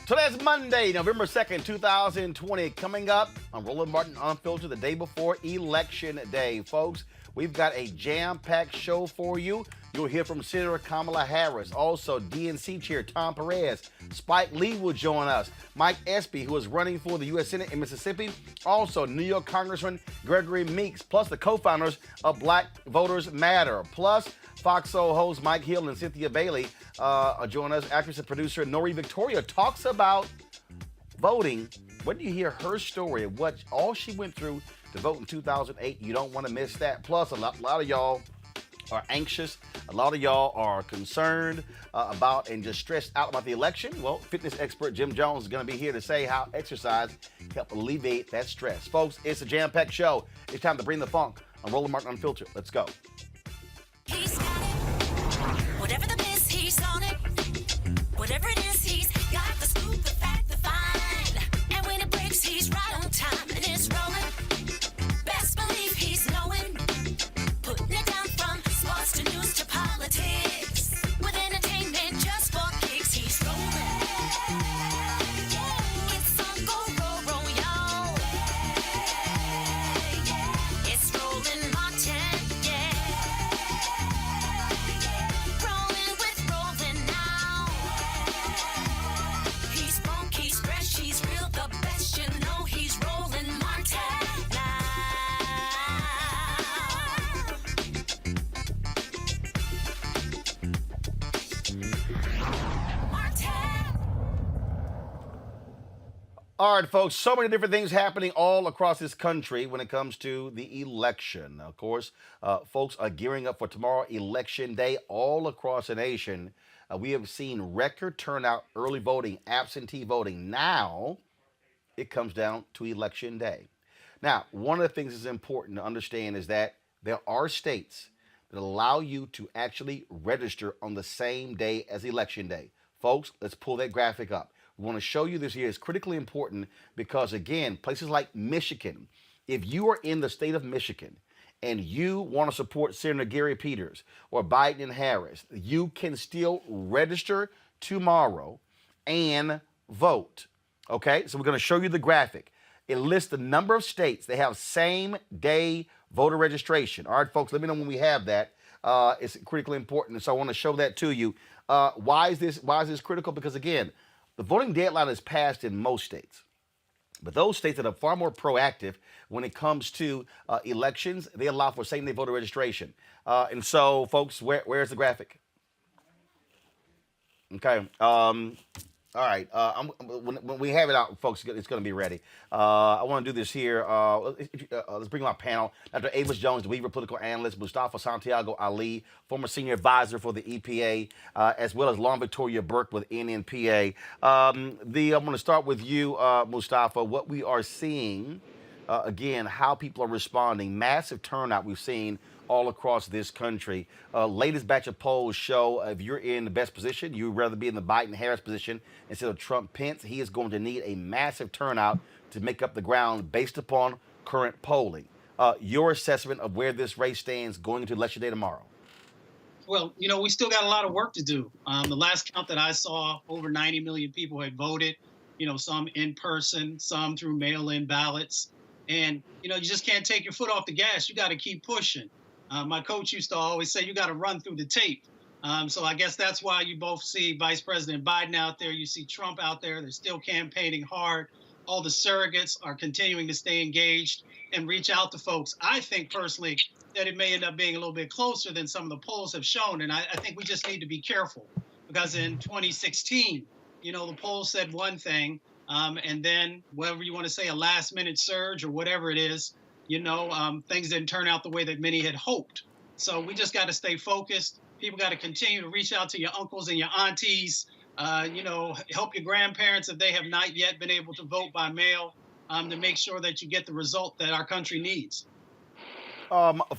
Today's Monday, November 2nd, 2020. Coming up on Roland Martin Unfiltered, the day before Election Day. Folks, we've got a jam-packed show for you. You'll hear from Senator Kamala Harris. Also, DNC Chair Tom Perez. Spike Lee will join us. Mike Espy, who is running for the U.S. Senate in Mississippi. Also, New York Congressman Gregory Meeks, plus the co-founders of Black Voters Matter. Plus, Fox Soul host Mike Hill and Cynthia Bailey join us. Actress and producer Nori Victoria talks about voting. When you hear her story of what all she went through to vote in 2008, you don't want to miss that. Plus, a lot of y'all are anxious. A lot of y'all are concerned about and just stressed out about the election. Well, fitness expert Jim Jones is going to be here to say how exercise help alleviate that stress. Folks, it's a jam-packed show. It's time to bring the funk on Roland Martin Unfiltered. Let's go. He's got it. Whatever the biz, he's on it. Whatever it is, he's got the scoop, the fact, the find. And when it breaks, he's right on time and it's rolling. Best believe he's knowing. Putting it down from sports to news to politics. With entertainment just for kicks, he's rolling. It's on go, y'all. It's Roland Martin, rolling with Roland now. He's funky, he's fresh, he's real, the best, you know he's Roland Martin now. All right, folks, so many different things happening all across this country when it comes to the election. Of course, folks are gearing up for tomorrow, Election Day, all across the nation. We have seen record turnout, early voting, absentee voting. Now it comes down to Election Day. Now, one of the things that's important to understand is that there are states that allow you to actually register on the same day as Election Day. Folks, let's pull that graphic up. We want to show you this here. It's critically important because, again, places like Michigan, if you are in the state of Michigan and you want to support Senator Gary Peters or Biden and Harris, you can still register tomorrow and vote. Okay, so we're going to show you the graphic. It lists the number of states that have same day voter registration. All right, folks, let me know when we have that. It's critically important, and so I want to show that to you. Why is this critical? Because, again, the voting deadline is passed in most states. But those states that are far more proactive when it comes to elections, they allow for same-day voter registration. And so, folks, where's the graphic? Okay. All right. When we have it out, folks, it's going to be ready. I want to do this here. Let's bring my panel. Dr. Avis Jones, the Weaver political analyst, Mustafa Santiago Ali, former senior advisor for the EPA, as well as Lauren Victoria Burke with NNPA. I'm going to start with you, Mustafa. What we are seeing, again, how people are responding. Massive turnout we've seen all across this country. Latest batch of polls show if you're in the best position, you'd rather be in the Biden-Harris position instead of Trump-Pence. He is going to need a massive turnout to make up the ground based upon current polling. Your assessment of where this race stands going into Election Day tomorrow? Well, we still got a lot of work to do. The last count that I saw, over 90 million people had voted, some in person, some through mail-in ballots. And, you just can't take your foot off the gas. You got to keep pushing. My coach used to always say, you got to run through the tape. So I guess that's why you both see Vice President Biden out there. You see Trump out there. They're still campaigning hard. All the surrogates are continuing to stay engaged and reach out to folks. I think personally that it may end up being a little bit closer than some of the polls have shown. And I think we just need to be careful because in 2016, the polls said one thing. And then whatever you want to say, a last minute surge or whatever it is, things didn't turn out the way that many had hoped. So we just got to stay focused. People got to continue to reach out to your uncles and your aunties, help your grandparents if they have not yet been able to vote by mail, to make sure that you get the result that our country needs.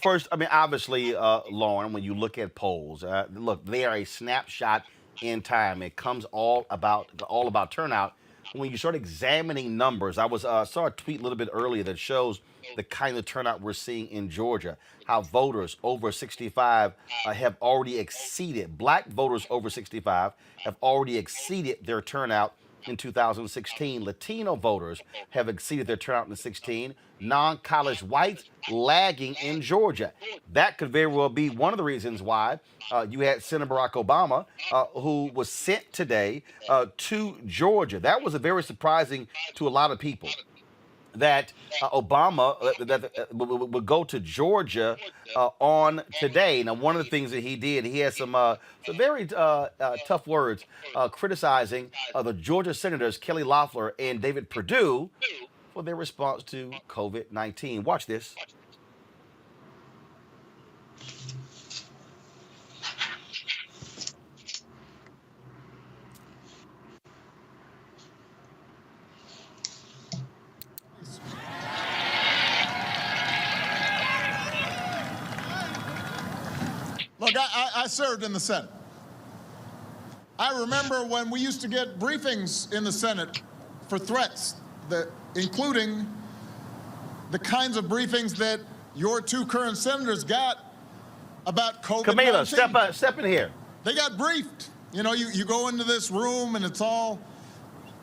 First, obviously, Lauren, when you look at polls, look, they are a snapshot in time. It comes all about turnout. When you start examining numbers, I saw a tweet a little bit earlier that shows the kind of turnout we're seeing in Georgia, how voters over 65 have already exceeded, black voters over 65 have already exceeded their turnout in 2016. Latino voters have exceeded their turnout in 16. Non-college whites lagging in Georgia. That could very well be one of the reasons why you had Senator Barack Obama, who was sent today to Georgia. That was a very surprising to a lot of people that Obama would go to Georgia on today. Now, one of the things that he did, he had some very tough words criticizing the Georgia senators Kelly Loeffler and David Perdue for their response to COVID-19. Watch this. Look, I served in the Senate. I remember when we used to get briefings in the Senate for threats, including the kinds of briefings that your two current senators got about COVID-19. Camila, step in here. They got briefed. You know, you go into this room and it's all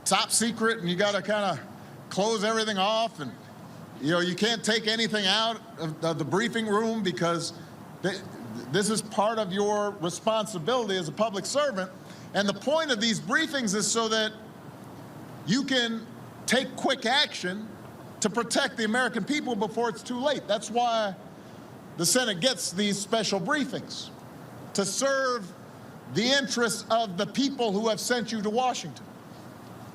top secret and you got to kind of close everything off, and you can't take anything out of the briefing room because this is part of your responsibility as a public servant. And the point of these briefings is so that you can take quick action to protect the American people before it's too late. That's why the Senate gets these special briefings, to serve the interests of the people who have sent you to Washington,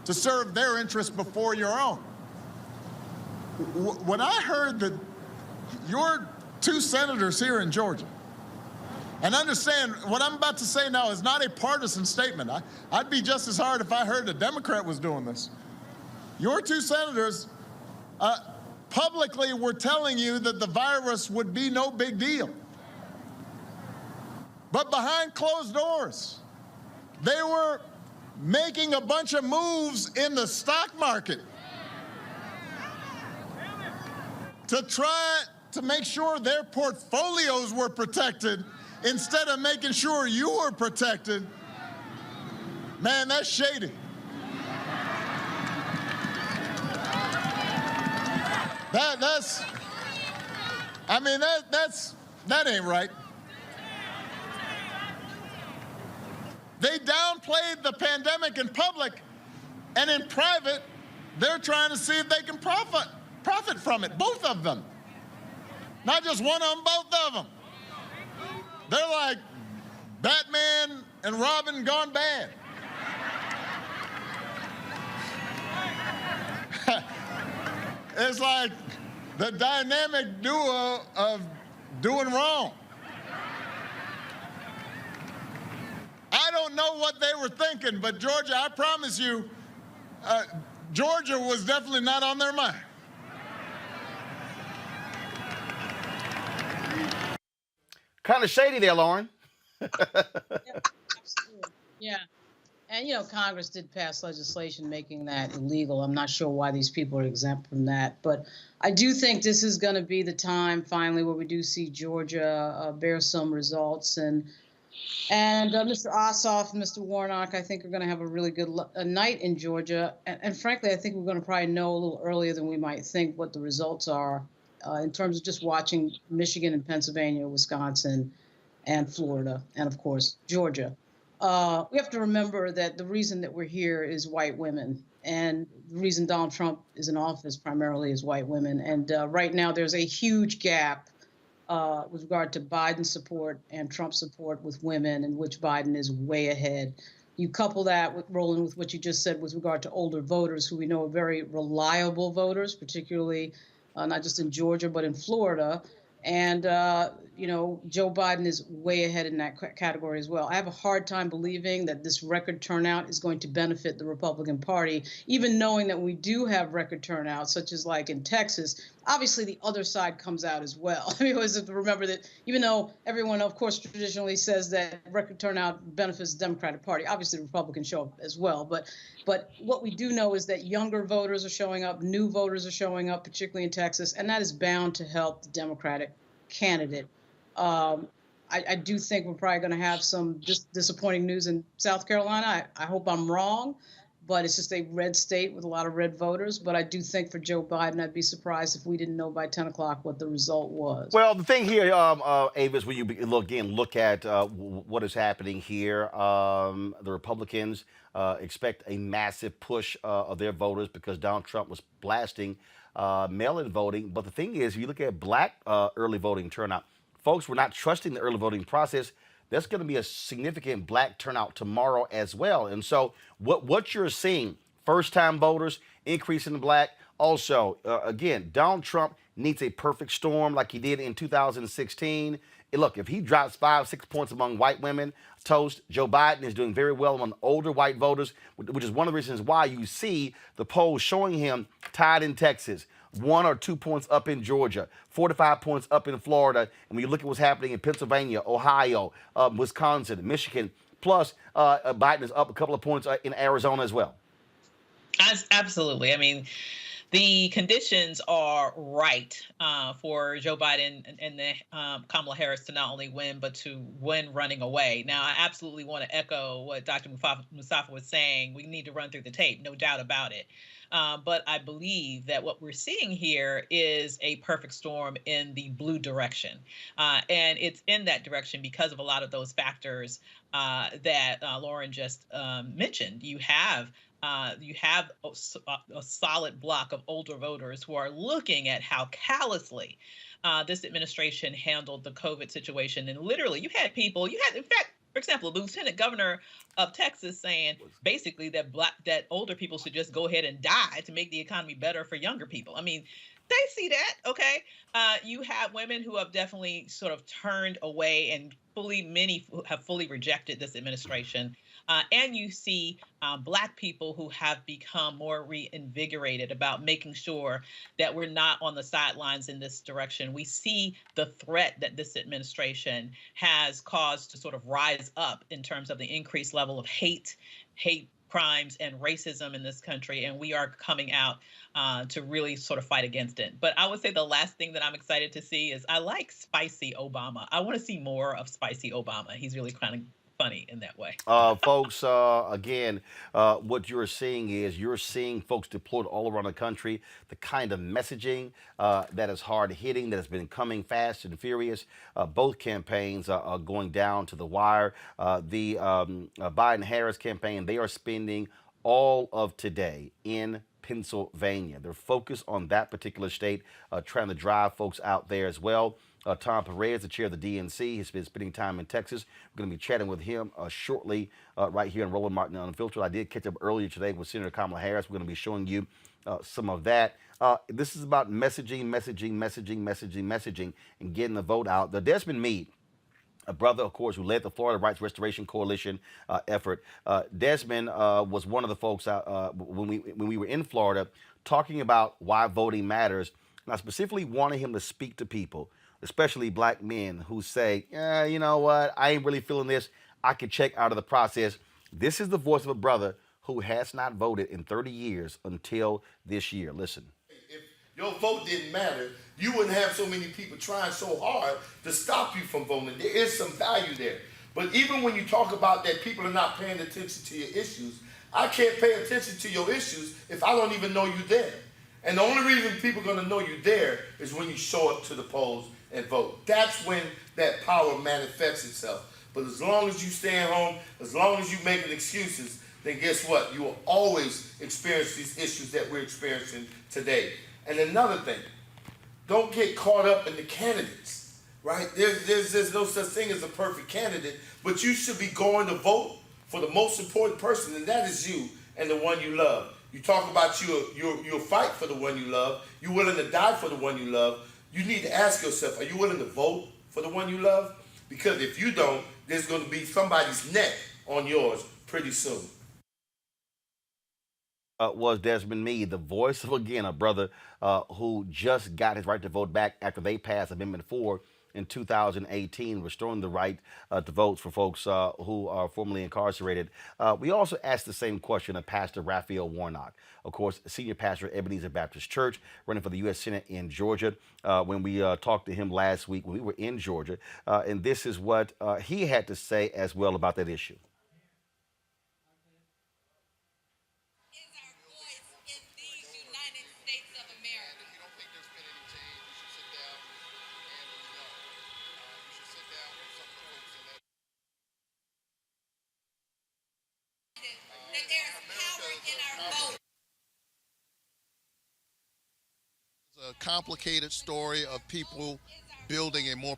to serve their interests before your own. When I heard that your two senators here in Georgia, and understand, what I'm about to say now is not a partisan statement. I'd be just as hard if I heard a Democrat was doing this. Your two senators publicly were telling you that the virus would be no big deal. But behind closed doors, they were making a bunch of moves in the stock market to try to make sure their portfolios were protected instead of making sure you were protected. Man, that's shady. That ain't right. They downplayed the pandemic in public, and in private, they're trying to see if they can profit from it, both of them. Not just one of them, both of them. They're like Batman and Robin gone bad. It's like the dynamic duo of doing wrong. I don't know what they were thinking, but Georgia, I promise you, Georgia was definitely not on their mind. Kind of shady there, Lauren. Yeah, absolutely. Yeah. And, Congress did pass legislation making that illegal. I'm not sure why these people are exempt from that. But I do think this is going to be the time, finally, where we do see Georgia bear some results. And Mr. Ossoff and Mr. Warnock, I think, are going to have a really good night in Georgia. And frankly, I think we're going to probably know a little earlier than we might think what the results are. In terms of just watching Michigan and Pennsylvania, Wisconsin, and Florida, and of course, Georgia. We have to remember that the reason that we're here is white women. And the reason Donald Trump is in office primarily is white women. And right now there's a huge gap with regard to Biden support and Trump support with women, in which Biden is way ahead. You couple that with, Roland, with what you just said with regard to older voters, who we know are very reliable voters, particularly not just in Georgia, but in Florida. And, Joe Biden is way ahead in that category as well. I have a hard time believing that this record turnout is going to benefit the Republican Party, even knowing that we do have record turnout, such as like in Texas. Obviously, the other side comes out as well. I mean, we always have to remember that even though everyone, of course, traditionally says that record turnout benefits the Democratic Party, obviously the Republicans show up as well. But what we do know is that younger voters are showing up, new voters are showing up, particularly in Texas, and that is bound to help the Democratic candidate. I do think we're probably going to have some disappointing news in South Carolina. I hope I'm wrong, but it's just a red state with a lot of red voters. But I do think for Joe Biden, I'd be surprised if we didn't know by 10 o'clock what the result was. Well, the thing here, Avis, when you look at what is happening here, the Republicans expect a massive push of their voters because Donald Trump was blasting mail-in voting. But the thing is, if you look at black early voting turnout, folks were not trusting the early voting process. There's going to be a significant black turnout tomorrow as well. And so, what you're seeing, first-time voters, increase in the black. Also, again, Donald Trump needs a perfect storm like he did in 2016. And look, if he drops 5, 6 points among white women, toast. Joe Biden is doing very well among older white voters, which is one of the reasons why you see the polls showing him tied in Texas, 1 or 2 points up in Georgia, 4 to 5 points up in Florida. And when you look at what's happening in Pennsylvania, Ohio, Wisconsin, Michigan, plus Biden is up a couple of points in Arizona as well. Absolutely. I mean, the conditions are right for Joe Biden and Kamala Harris to not only win, but to win running away. Now, I absolutely want to echo what Dr. Mustafa was saying. We need to run through the tape, no doubt about it. But I believe that what we're seeing here is a perfect storm in the blue direction. And it's in that direction because of a lot of those factors that Lauren just mentioned. You have a solid block of older voters who are looking at how callously this administration handled the COVID situation. And literally, in fact, for example, the lieutenant governor of Texas saying basically that older people should just go ahead and die to make the economy better for younger people. I mean, they see that, okay? You have women who have definitely sort of turned away, and many have fully rejected this administration. And you see Black people who have become more reinvigorated about making sure that we're not on the sidelines in this direction. We see the threat that this administration has caused to sort of rise up in terms of the increased level of hate crimes and racism in this country, and we are coming out to really sort of fight against it. But I would say the last thing that I'm excited to see is I like spicy Obama. I want to see more of spicy Obama. He's really kind of funny in that way. Folks, again, what you're seeing folks deployed all around the country, the kind of messaging that is hard hitting, that has been coming fast and furious. Both campaigns are going down to the wire. The Biden-Harris campaign, they are spending all of today in Pennsylvania. They're focused on that particular state, trying to drive folks out there as well. Tom Perez, the chair of the DNC, has been spending time in Texas. We're going to be chatting with him shortly right here on Roland Martin Unfiltered. I did catch up earlier today with Senator Kamala Harris. We're going to be showing you some of that. This is about messaging, and getting the vote out. The Desmond Meade, a brother, of course, who led the Florida Rights Restoration Coalition effort. Desmond was one of the folks when we were in Florida talking about why voting matters. And I specifically wanted him to speak to people, especially Black men who say, yeah, you know what, I ain't really feeling this. I could check out of the process. This is the voice of a brother who has not voted in 30 years until this year. Listen. If your vote didn't matter, you wouldn't have so many people trying so hard to stop you from voting. There is some value there. But even when you talk about that people are not paying attention to your issues, I can't pay attention to your issues if I don't even know you there. And the only reason people are going to know you there is when you show up to the polls and vote. That's when that power manifests itself. But as long as you stay at home, as long as you making excuses, then guess what? You will always experience these issues that we're experiencing today. And another thing, don't get caught up in the candidates, right? There's no such thing as a perfect candidate, but you should be going to vote for the most important person, and that is you and the one you love. You talk about you'll fight for the one you love. You're willing to die for the one you love. You need to ask yourself, are you willing to vote for the one you love? Because if you don't, there's going to be somebody's neck on yours pretty soon. Was Desmond Meade, the voice of, again, a brother who just got his right to vote back after they passed Amendment 4 in 2018, restoring the right to vote for folks who are formerly incarcerated. We also asked the same question of Pastor Raphael Warnock, of course, senior pastor at Ebenezer Baptist Church, running for the U.S. Senate in Georgia. When we talked to him last week, when we were in Georgia, and this is what he had to say as well about that issue. a complicated story of people building a more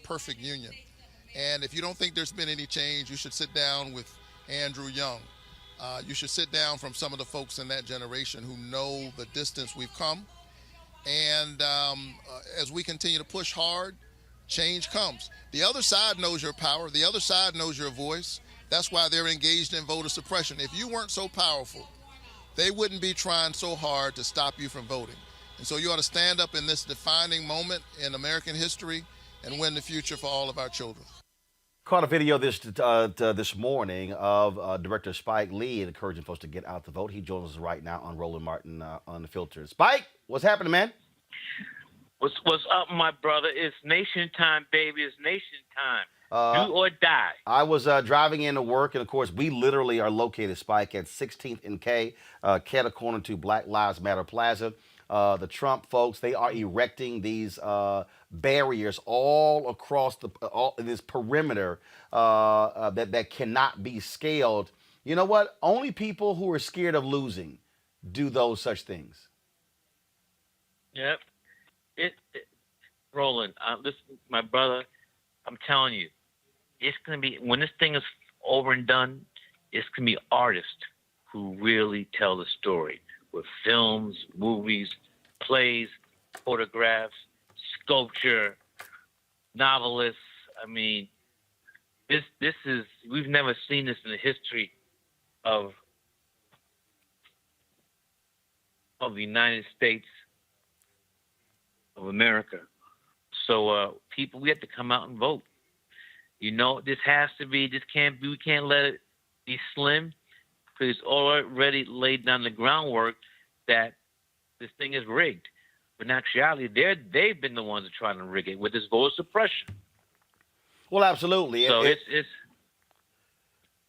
perfect union. And if you don't think there's been any change, you should sit down with Andrew Young. You should sit down from some of the folks in that generation who know the distance we've come. And as we continue to push hard, change comes. The other side knows your power. The other side knows your voice. That's why they're engaged in voter suppression. If you weren't so powerful, they wouldn't be trying so hard to stop you from voting. And so you ought to stand up in this defining moment in American history and win the future for all of our children. Caught a video this morning of Director Spike Lee encouraging folks to get out to vote. He joins us right now on Roland Martin Unfiltered. Spike, what's happening, man? What's up, my brother? It's nation time, baby. It's nation time. Do or die. I was driving into work, and of course, we literally are located, Spike, at 16th and K, cat corner to Black Lives Matter Plaza. The Trump folks, they are erecting these barriers all across this perimeter that cannot be scaled. You know what? Only people who are scared of losing do those such things. Yep. Roland, listen, my brother, I'm telling you, it's going to be, when this thing is over and done, it's going to be artists who really tell the story with films, movies, plays, photographs, sculpture, novelists. I mean, this is, we've never seen this in the history of the United States of America. So people, we have to come out and vote. You know, this has to be, we can't let it be slim, because it's already laid down the groundwork that this thing is rigged. But in actuality, they've been the ones that are trying to rig it with this voter suppression. Well, absolutely. So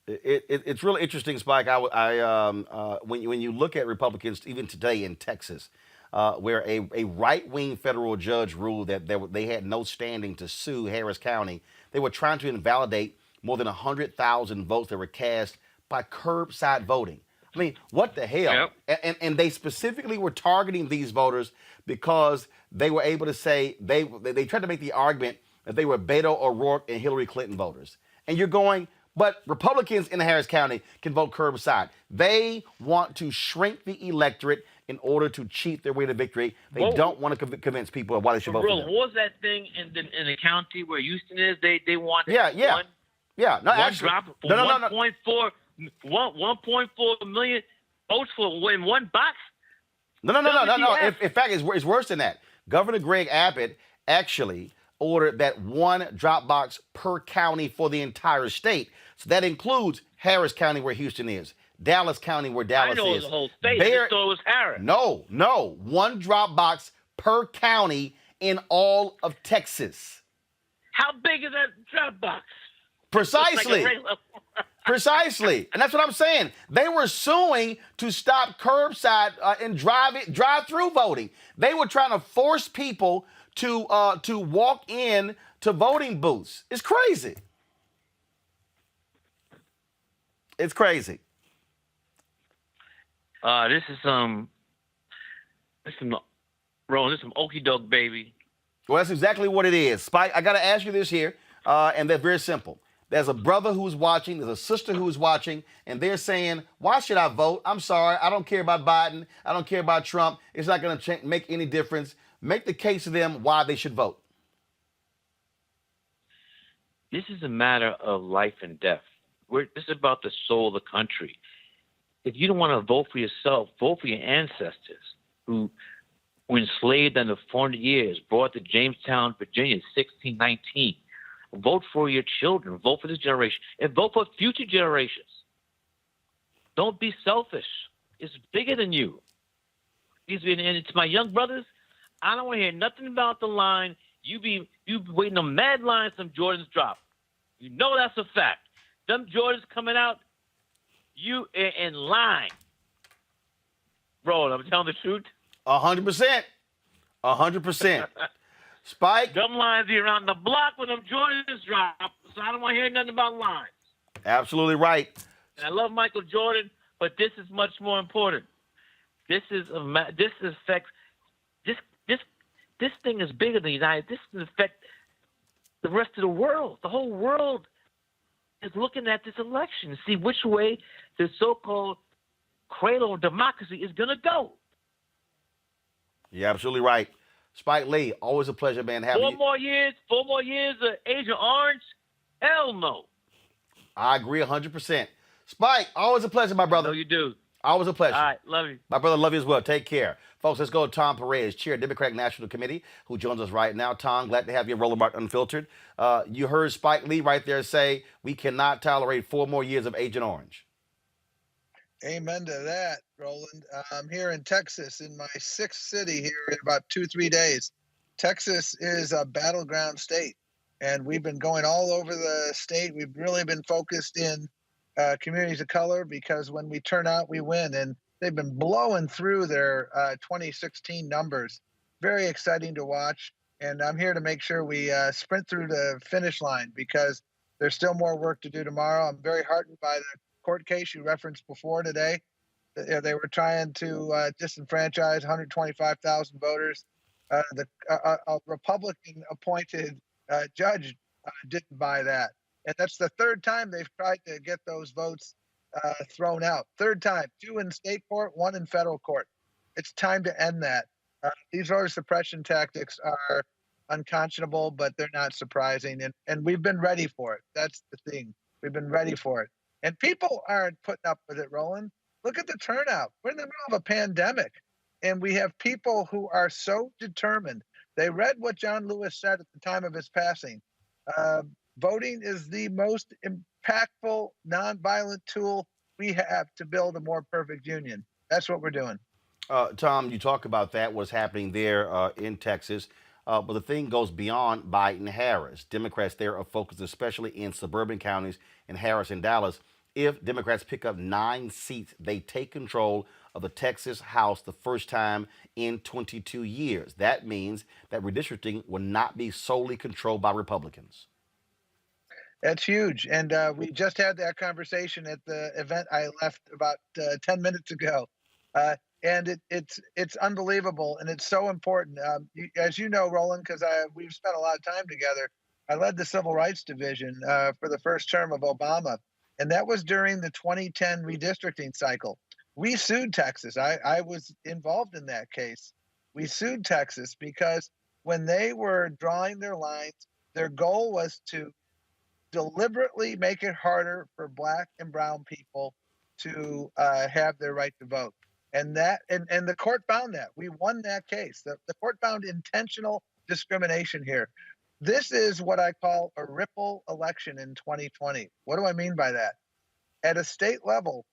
it's really interesting, Spike. When you look at Republicans, even today in Texas, where a right-wing federal judge ruled that they had no standing to sue Harris County. They were trying to invalidate more than 100,000 votes that were cast by curbside voting. I mean, what the hell? Yep. And they specifically were targeting these voters because they were able to say, they tried to make the argument that they were Beto O'Rourke and Hillary Clinton voters. And you're going, but Republicans in Harris County can vote curbside. They want to shrink the electorate in order to cheat their way to victory. They don't want to convince people of why they should vote for them. What was that thing in the county where Houston is? They wanted one drop for 1.4 million votes in one box? No. In fact, it's worse than that. Governor Greg Abbott actually ordered that one drop box per county for the entire state. So that includes Harris County, where Houston is, Dallas County, where Dallas is. I know it's the whole state. I just thought it was Harris. No. One drop box per county in all of Texas. How big is that drop box? Precisely. Precisely. And that's what I'm saying. They were suing to stop curbside and drive-through voting. They were trying to force people to walk in to voting booths. It's crazy. It's crazy. This is some okey doke, baby. Well, that's exactly what it is. Spike, I got to ask you this here, and that's very simple. There's a brother who's watching, there's a sister who's watching, and they're saying, why should I vote? I'm sorry, I don't care about Biden, I don't care about Trump. It's not going to make any difference. Make the case to them why they should vote. This is a matter of life and death. This is about the soul of the country. If you don't want to vote for yourself, vote for your ancestors who were enslaved under 400 years, brought to Jamestown, Virginia, 1619. Vote for your children. Vote for this generation. And vote for future generations. Don't be selfish. It's bigger than you. And it's my young brothers. I don't want to hear nothing about the line. You be waiting on mad lines some Jordans drop. You know that's a fact. Them Jordans coming out, you in line. Bro, I'm telling the truth. 100%. 100%. Spike. Them lines be around the block when them Jordans drop, so I don't want to hear nothing about lines. Absolutely right. And I love Michael Jordan, but this is much more important. This affects This this thing is bigger than the United. This can affect the rest of the world. The whole world is looking at this election to see which way the so-called cradle of democracy is going to go. You're absolutely right. Spike Lee, always a pleasure, man. Having you. 4 more years of Agent Orange? Hell no. I agree 100%. Spike, always a pleasure, my brother. No, you do. Always a pleasure. All right, love you. My brother, love you as well. Take care. Folks, let's go to Tom Perez, Chair, Democratic National Committee, who joins us right now. Tom, glad to have you on Roland Martin Unfiltered. You heard Spike Lee right there say, we cannot tolerate 4 more years of Agent Orange. Amen to that, Roland. I'm here in Texas in my sixth city here in about 2-3 days. Texas is a battleground state, and we've been going all over the state. We've really been focused in communities of color because when we turn out, we win. And they've been blowing through their 2016 numbers. Very exciting to watch. And I'm here to make sure we sprint through the finish line because there's still more work to do tomorrow. I'm very heartened by the court case you referenced before today. They were trying to disenfranchise 125,000 voters. A Republican-appointed judge didn't buy that. And that's the third time they've tried to get those votes thrown out. Third time, 2 in state court, 1 in federal court. It's time to end that. These voter suppression tactics are unconscionable, but they're not surprising. And we've been ready for it. That's the thing. We've been ready for it. And people aren't putting up with it, Roland. Look at the turnout. We're in the middle of a pandemic, and we have people who are so determined. They read what John Lewis said at the time of his passing. Voting is the most impactful, nonviolent tool we have to build a more perfect union. That's what we're doing. Tom, you talk about that, what's happening there in Texas. But the thing goes beyond Biden-Harris. Democrats there are focused especially in suburban counties in Harris and Dallas. If Democrats pick up 9 seats, they take control of the Texas House the first time in 22 years. That means that redistricting will not be solely controlled by Republicans. That's huge. And we just had that conversation at the event I left about 10 minutes ago. And it's unbelievable, and it's so important. As you know, Roland, because we've spent a lot of time together, I led the Civil Rights Division for the first term of Obama, and that was during the 2010 redistricting cycle. We sued Texas. I was involved in that case. We sued Texas because when they were drawing their lines, their goal was to deliberately make it harder for Black and brown people to have their right to vote. And the court found that. We won that case. The court found intentional discrimination here. This is what I call a ripple election in 2020. What do I mean by that? At a state level,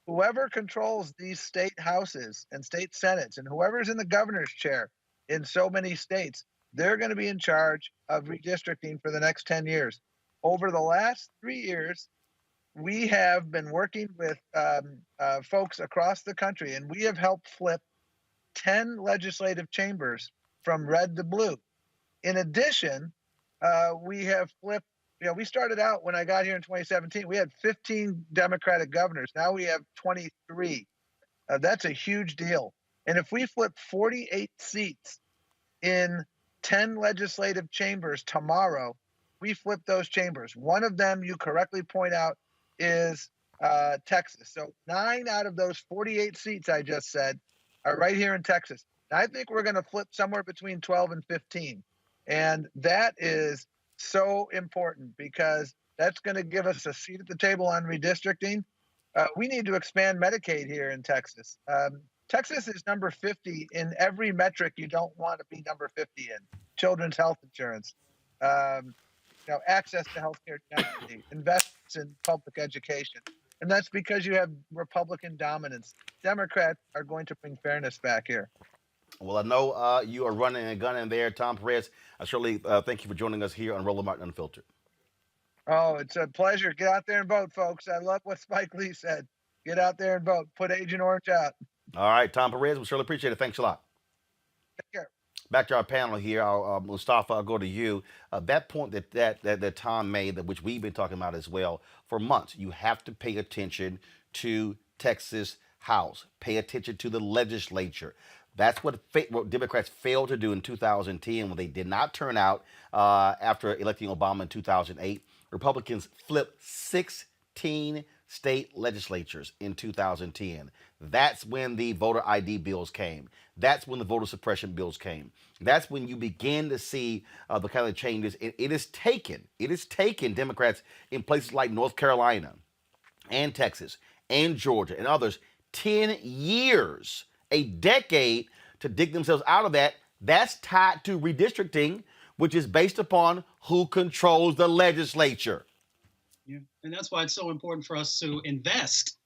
whoever controls these state houses and state senates and whoever's in the governor's chair in so many states, they're going to be in charge of redistricting for the next 10 years. Over the last 3 years, we have been working with folks across the country, and we have helped flip 10 legislative chambers from red to blue. In addition, we have flipped, we started out when I got here in 2017, we had 15 Democratic governors. Now we have 23. That's a huge deal. And if we flip 48 seats in 10 legislative chambers tomorrow, we flip those chambers. One of them, you correctly point out, is Texas. So 9 out of those 48 seats I just said are right here in Texas. And I think we're going to flip somewhere between 12 and 15. And that is so important because that's going to give us a seat at the table on redistricting. We need to expand Medicaid here in Texas. Texas is number 50 in every metric you don't want to be number 50 in. Children's health insurance, access to healthcare density, investments in public education. And that's because you have Republican dominance. Democrats are going to bring fairness back here. Well, I know you are running and gunning there, Tom Perez. I surely thank you for joining us here on Roland Martin Unfiltered. Oh, it's a pleasure. Get out there and vote, folks. I love what Spike Lee said. Get out there and vote. Put Agent Orange out. All right, Tom Perez, we surely appreciate it. Thanks a lot. Take care. Back to our panel here, Mustafa. I'll go to you. That point that Tom made, that which we've been talking about as well for months. You have to pay attention to Texas House. Pay attention to the legislature. That's what Democrats failed to do in 2010 when they did not turn out after electing Obama in 2008. Republicans flipped 16 state legislatures in 2010. That's when the voter ID bills came. That's when the voter suppression bills came. That's when you begin to see the kind of changes. It has taken Democrats in places like North Carolina and Texas and Georgia and others 10 years, a decade to dig themselves out of that. That's tied to redistricting, which is based upon who controls the legislature. Yeah. And that's why it's so important for us to invest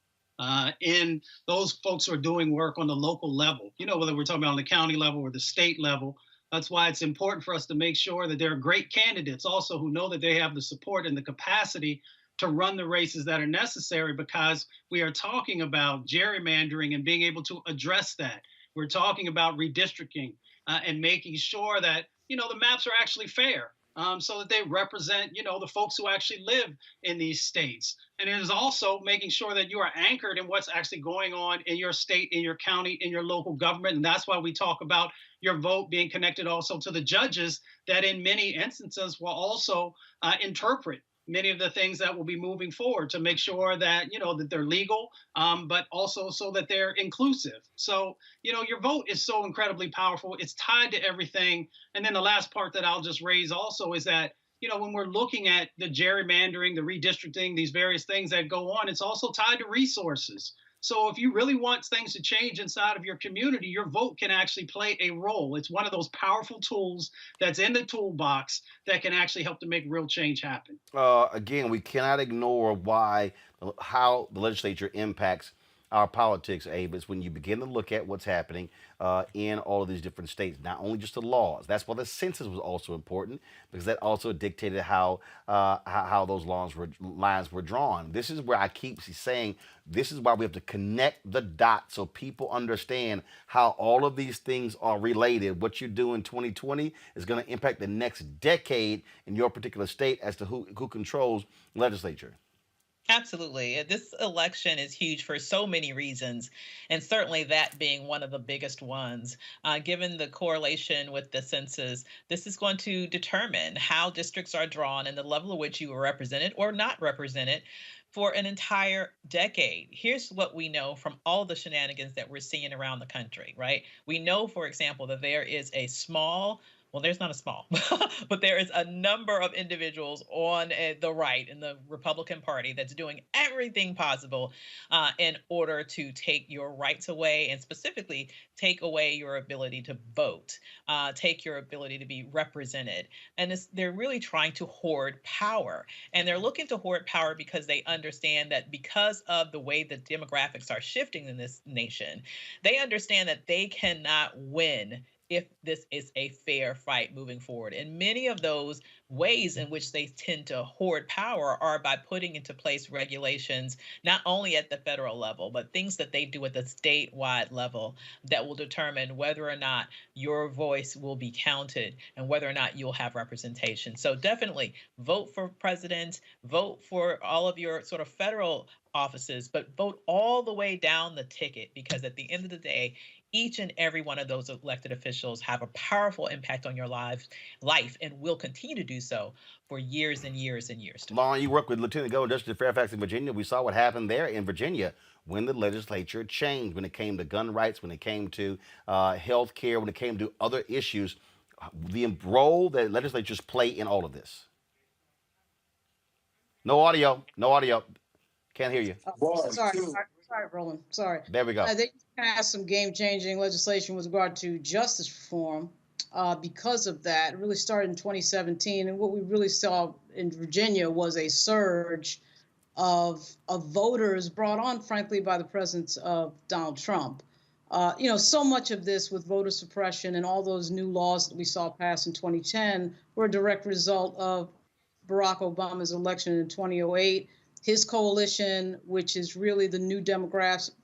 in those folks who are doing work on the local level, whether we're talking about on the county level or the state level. That's why it's important for us to make sure that there are great candidates also who know that they have the support and the capacity to run the races that are necessary, because we are talking about gerrymandering and being able to address that. We're talking about redistricting and making sure that, the maps are actually fair. So that they represent, the folks who actually live in these states. And it is also making sure that you are anchored in what's actually going on in your state, in your county, in your local government. And that's why we talk about your vote being connected also to the judges that in many instances will also interpret many of the things that will be moving forward to make sure that, that they're legal, but also so that they're inclusive. So, your vote is so incredibly powerful. It's tied to everything. And then the last part that I'll just raise also is that, when we're looking at the gerrymandering, the redistricting, these various things that go on, it's also tied to resources. So if you really want things to change inside of your community, your vote can actually play a role. It's one of those powerful tools that's in the toolbox that can actually help to make real change happen. Again, we cannot ignore how the legislature impacts our politics, Abe. It's when you begin to look at what's happening in all of these different states, not only just the laws. That's why the census was also important, because that also dictated how those lines were drawn. This is where I keep saying this is why we have to connect the dots so people understand how all of these things are related. What you do in 2020 is going to impact the next decade in your particular state as to who controls legislature. Absolutely. This election is huge for so many reasons, and certainly that being one of the biggest ones. Given the correlation with the census, this is going to determine how districts are drawn and the level at which you are represented or not represented for an entire decade. Here's what we know from all the shenanigans that we're seeing around the country, right? We know, for example, that there is a small there's not a small, but there is a number of individuals on the right in the Republican Party that's doing everything possible in order to take your rights away, and specifically take away your ability to vote, take your ability to be represented. And they're really trying to hoard power. And they're looking to hoard power because they understand that because of the way the demographics are shifting in this nation, they understand that they cannot win if this is a fair fight moving forward. And many of those ways in which they tend to hoard power are by putting into place regulations, not only at the federal level, but things that they do at the statewide level that will determine whether or not your voice will be counted and whether or not you'll have representation. So definitely vote for president, vote for all of your sort of federal offices, but vote all the way down the ticket, because at the end of the day, each and every one of those elected officials have a powerful impact on your life and will continue to do so for years and years and years to come. Lauren, you work with Lieutenant Governor Justice Fairfax in Virginia. We saw what happened there in Virginia when the legislature changed, when it came to gun rights, when it came to health care, when it came to other issues, the role that legislatures play in all of this. No audio. Can't hear you. Sorry, Roland. Sorry. There we go. They passed some game-changing legislation with regard to justice reform. Because of that, it really started in 2017, and what we really saw in Virginia was a surge of voters brought on, frankly, by the presence of Donald Trump. So much of this with voter suppression and all those new laws that we saw passed in 2010 were a direct result of Barack Obama's election in 2008. His coalition, which is really the new demographics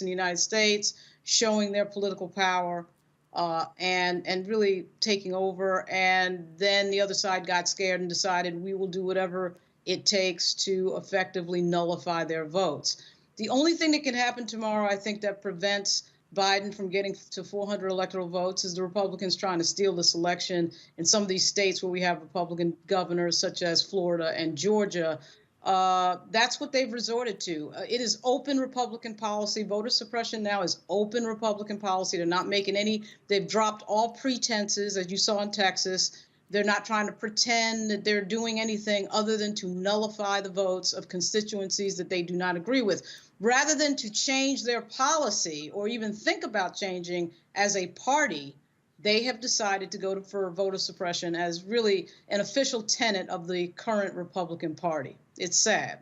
in the United States, showing their political power and really taking over. And then the other side got scared and decided we will do whatever it takes to effectively nullify their votes. The only thing that can happen tomorrow, I think, that prevents Biden from getting to 400 electoral votes? Is the Republicans trying to steal this election in some of these states where we have Republican governors, such as Florida and Georgia? That's what they've resorted to. It is open Republican policy. Voter suppression now is open Republican policy. They're not making any, they've dropped all pretenses, as you saw in Texas. They're not trying to pretend that they're doing anything other than to nullify the votes of constituencies that they do not agree with. Rather than to change their policy or even think about changing as a party, they have decided to go for voter suppression as really an official tenet of the current Republican Party. It's sad.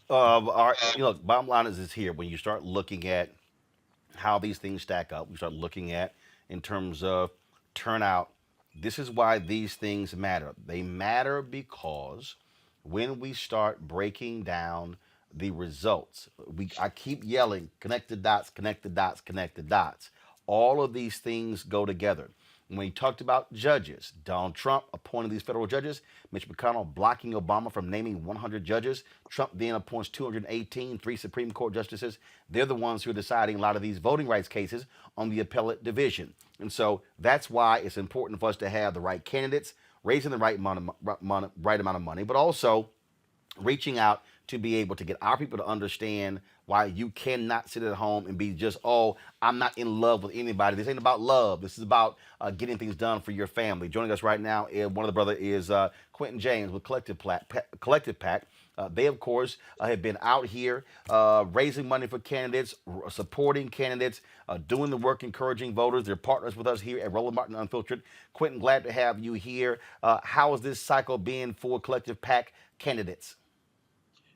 Bottom line is here when you start looking at how these things stack up. We start looking at in terms of turnout. This is why these things matter. They matter because when we start breaking down the results, I keep yelling, connect the dots, connect the dots, connect the dots. All of these things go together. When he talked about judges, Donald Trump appointed these federal judges, Mitch McConnell blocking Obama from naming 100 judges. Trump then appoints 218, three Supreme Court justices. They're the ones who are deciding a lot of these voting rights cases on the appellate division. And so that's why it's important for us to have the right candidates, raising the right amount of money, but also reaching out to be able to get our people to understand why you cannot sit at home and be just, oh, I'm not in love with anybody. This ain't about love. This is about getting things done for your family. Joining us right now, one of the brother is Quentin James with Collective Pack. They, of course, have been out here raising money for candidates, supporting candidates, doing the work, encouraging voters. They're partners with us here at Roland Martin Unfiltered. Quentin, glad to have you here. How has this cycle been for Collective Pack candidates?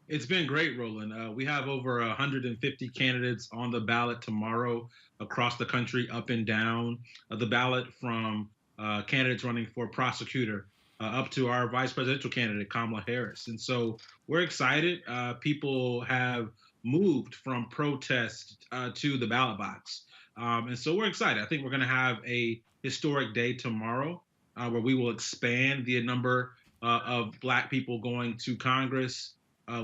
It's been great, Roland. We have over 150 candidates on the ballot tomorrow across the country, up and down the ballot, from candidates running for prosecutor up to our vice presidential candidate, Kamala Harris. And so we're excited. People have moved from protest to the ballot box. And so we're excited. I think we're going to have a historic day tomorrow where we will expand the number of Black people going to Congress.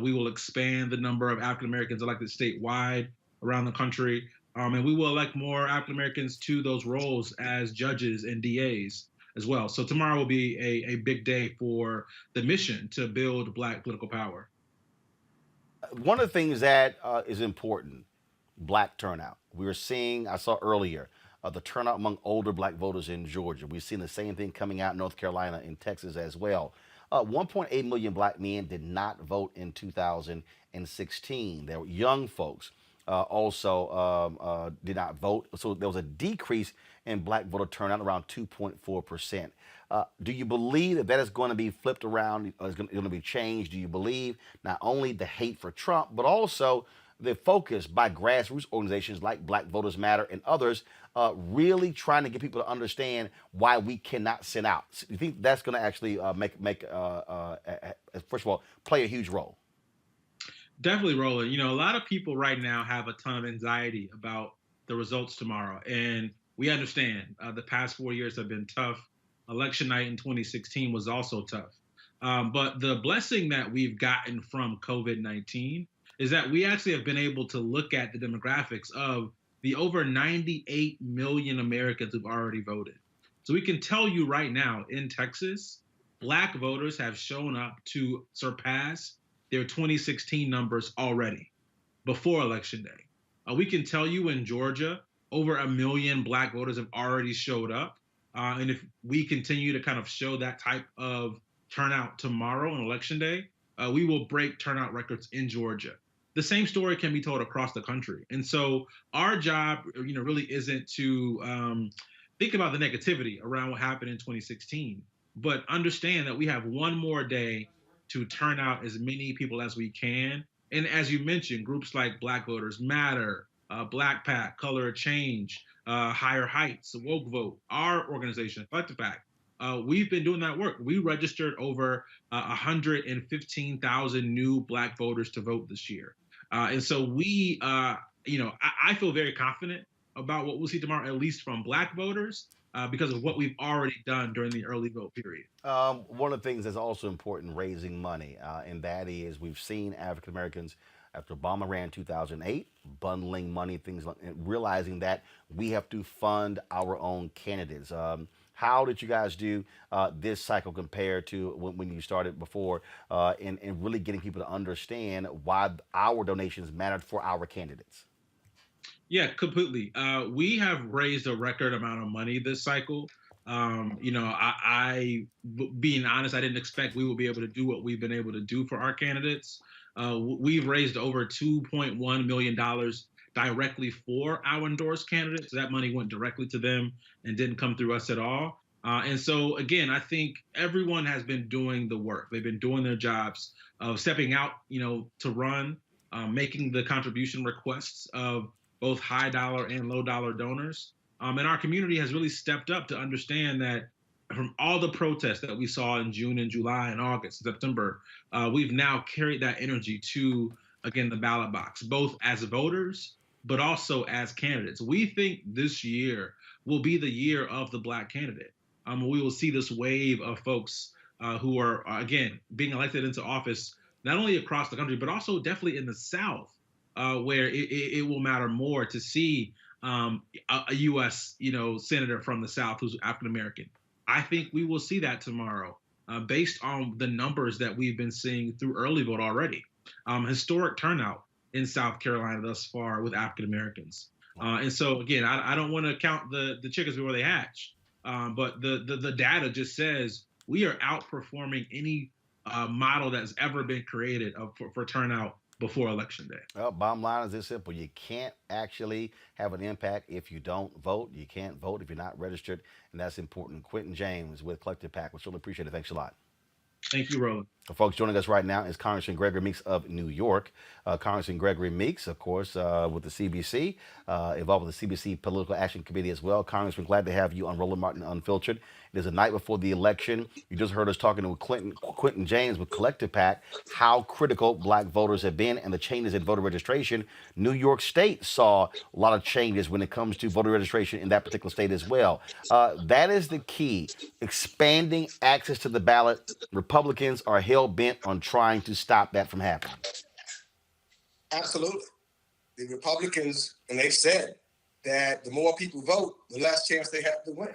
We will expand the number of African Americans elected statewide around the country. And we will elect more African Americans to those roles as judges and DAs as well. So tomorrow will be a big day for the mission to build Black political power. One of the things that is important, Black turnout. We were seeing, I saw earlier, the turnout among older Black voters in Georgia. We've seen the same thing coming out in North Carolina and Texas as well. 1.8 million Black men did not vote in 2016. There were young folks also did not vote. So there was a decrease in Black voter turnout around 2.4%. Do you believe that is going to be flipped around, is going to be changed? Do you believe not only the hate for Trump, but also the focus by grassroots organizations like Black Voters Matter and others really trying to get people to understand why we cannot sit out? Do you think that's going to actually first of all, play a huge role? Definitely, Roland. You know, a lot of people right now have a ton of anxiety about the results tomorrow. And we understand the past 4 years have been tough. Election night in 2016 was also tough. But the blessing that we've gotten from COVID-19 is that we actually have been able to look at the demographics of the over 98 million Americans who've already voted. So we can tell you right now in Texas, Black voters have shown up to surpass their 2016 numbers already before Election Day. We can tell you in Georgia, over 1 million Black voters have already showed up. And if we continue to kind of show that type of turnout tomorrow on Election Day, we will break turnout records in Georgia. The same story can be told across the country. And so our job, really isn't to think about the negativity around what happened in 2016, but understand that we have one more day to turn out as many people as we can. And as you mentioned, groups like Black Voters Matter, Black Pack, Color of Change, Higher Heights, Woke Vote, our organization, Collective Pack, we've been doing that work. We registered over 115,000 new Black voters to vote this year. And so we, I feel very confident about what we'll see tomorrow, at least from Black voters, because of what we've already done during the early vote period. One of the things that's also important, raising money, and that is we've seen African Americans after Obama ran in 2008, bundling money, things like, and realizing that we have to fund our own candidates. How did you guys do this cycle compared to when you started before, in really getting people to understand why our donations mattered for our candidates? Yeah, completely. We have raised a record amount of money this cycle. Being honest, I didn't expect we would be able to do what we've been able to do for our candidates. We've raised over $2.1 million directly for our endorsed candidates. That money went directly to them and didn't come through us at all. And so, again, I think everyone has been doing the work. They've been doing their jobs of stepping out, to run, making the contribution requests of both high dollar and low dollar donors. And our community has really stepped up to understand that from all the protests that we saw in June and July and August, September, we've now carried that energy to, again, the ballot box, both as voters, but also as candidates. We think this year will be the year of the Black candidate. We will see this wave of folks who are, again, being elected into office, not only across the country, but also definitely in the South, where it will matter more to see a U.S. senator from the South who's African American. I think we will see that tomorrow, based on the numbers that we've been seeing through early vote already. Historic turnout in South Carolina thus far with African Americans, and so again, I don't want to count the chickens before they hatch, but the data just says we are outperforming any model that's ever been created for turnout before Election Day. Well, bottom line is this simple. You can't actually have an impact if you don't vote. You can't vote if you're not registered, and that's important. Quentin James with Collective PAC. We really appreciate it. Thanks a lot. Thank you, Roland. Folks, joining us right now is Congressman Gregory Meeks of New York. Congressman Gregory Meeks, of course, with the CBC, involved with the CBC Political Action Committee as well. Congressman, glad to have you on Roland Martin Unfiltered. It is a night before the election. You just heard us talking to Quentin James with Collective PAC, how critical Black voters have been and the changes in voter registration. New York State saw a lot of changes when it comes to voter registration in that particular state as well. That is the key. Expanding access to the ballot. Republicans are hell-bent on trying to stop that from happening. Absolutely. The Republicans, and they've said that the more people vote, the less chance they have to win.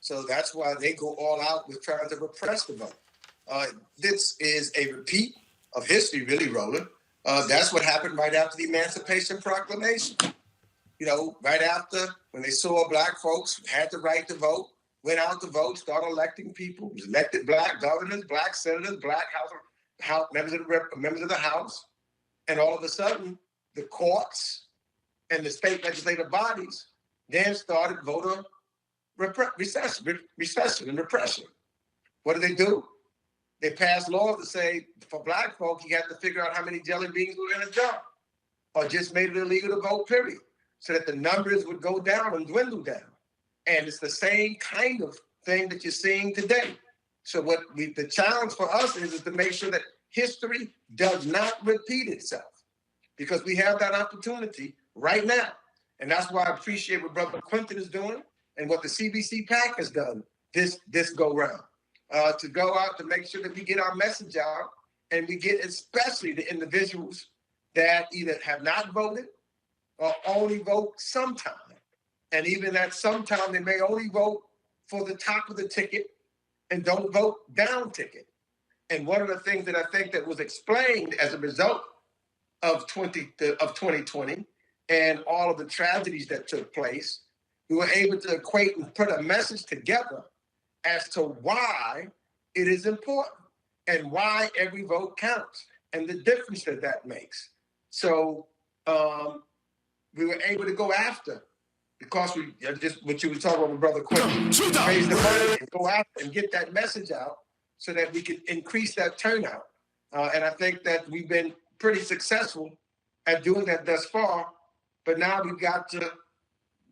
So that's why they go all out with trying to repress the vote. This is a repeat of history, really, Roland. That's what happened right after the Emancipation Proclamation. Right after, when they saw Black folks had the right to vote, went out to vote, started electing people, elected Black governors, Black senators, Black House members of the House, and all of a sudden, the courts and the state legislative bodies then started voter recession and repression. What do? They passed laws to say for Black folk, you have to figure out how many jelly beans were in a jar, or just made it illegal to vote, period, so that the numbers would go down and dwindle down. And it's the same kind of thing that you're seeing today. So the challenge for us is to make sure that history does not repeat itself, because we have that opportunity right now. And that's why I appreciate what Brother Quentin is doing and what the CBC PAC has done this go round, to go out to make sure that we get our message out, and we get especially the individuals that either have not voted or only vote sometime. And even at sometime, they may only vote for the top of the ticket and don't vote down ticket. And one of the things that I think that was explained as a result of 2020 and all of the tragedies that took place, we were able to equate and put a message together as to why it is important and why every vote counts and the difference that makes. So we were able to go after, because we just what you were talking about with Brother Quentin, raise the money and go after and get that message out so that we could increase that turnout. And I think that we've been pretty successful at doing that thus far, but now we've got to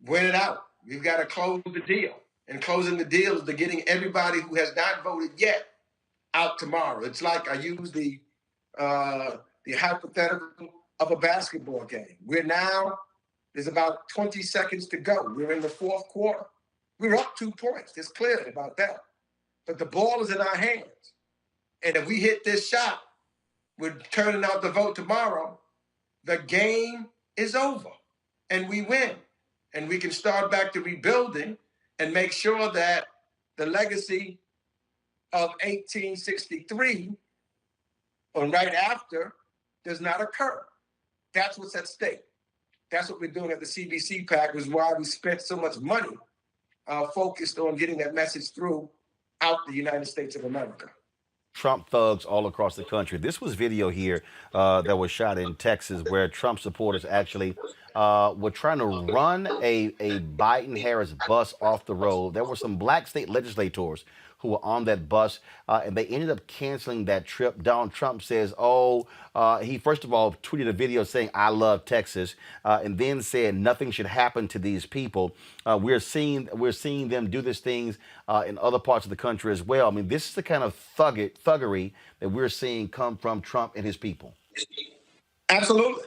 win it out. We've got to close the deal. And closing the deal is to getting everybody who has not voted yet out tomorrow. It's like I use the hypothetical of a basketball game. There's about 20 seconds to go. We're in the fourth quarter. We're up 2 points. It's clear about that. But the ball is in our hands. And if we hit this shot, we're turning out the vote tomorrow. the game is over and we win. And we can start back to rebuilding and make sure that the legacy of 1863 or right after does not occur. That's what's at stake. That's what we're doing at the CBC PAC, is why we spent so much money focused on getting that message through out the United States of America. Trump thugs all across the country. This was video here that was shot in Texas where Trump supporters actually were trying to run a Biden-Harris bus off the road. There were some black state legislators who were on that bus, and they ended up canceling that trip. Donald Trump says, he first of all tweeted a video saying, "I love Texas," and then said nothing should happen to these people. We're seeing them do these things in other parts of the country as well. I mean, this is the kind of thuggery that we're seeing come from Trump and his people. Absolutely.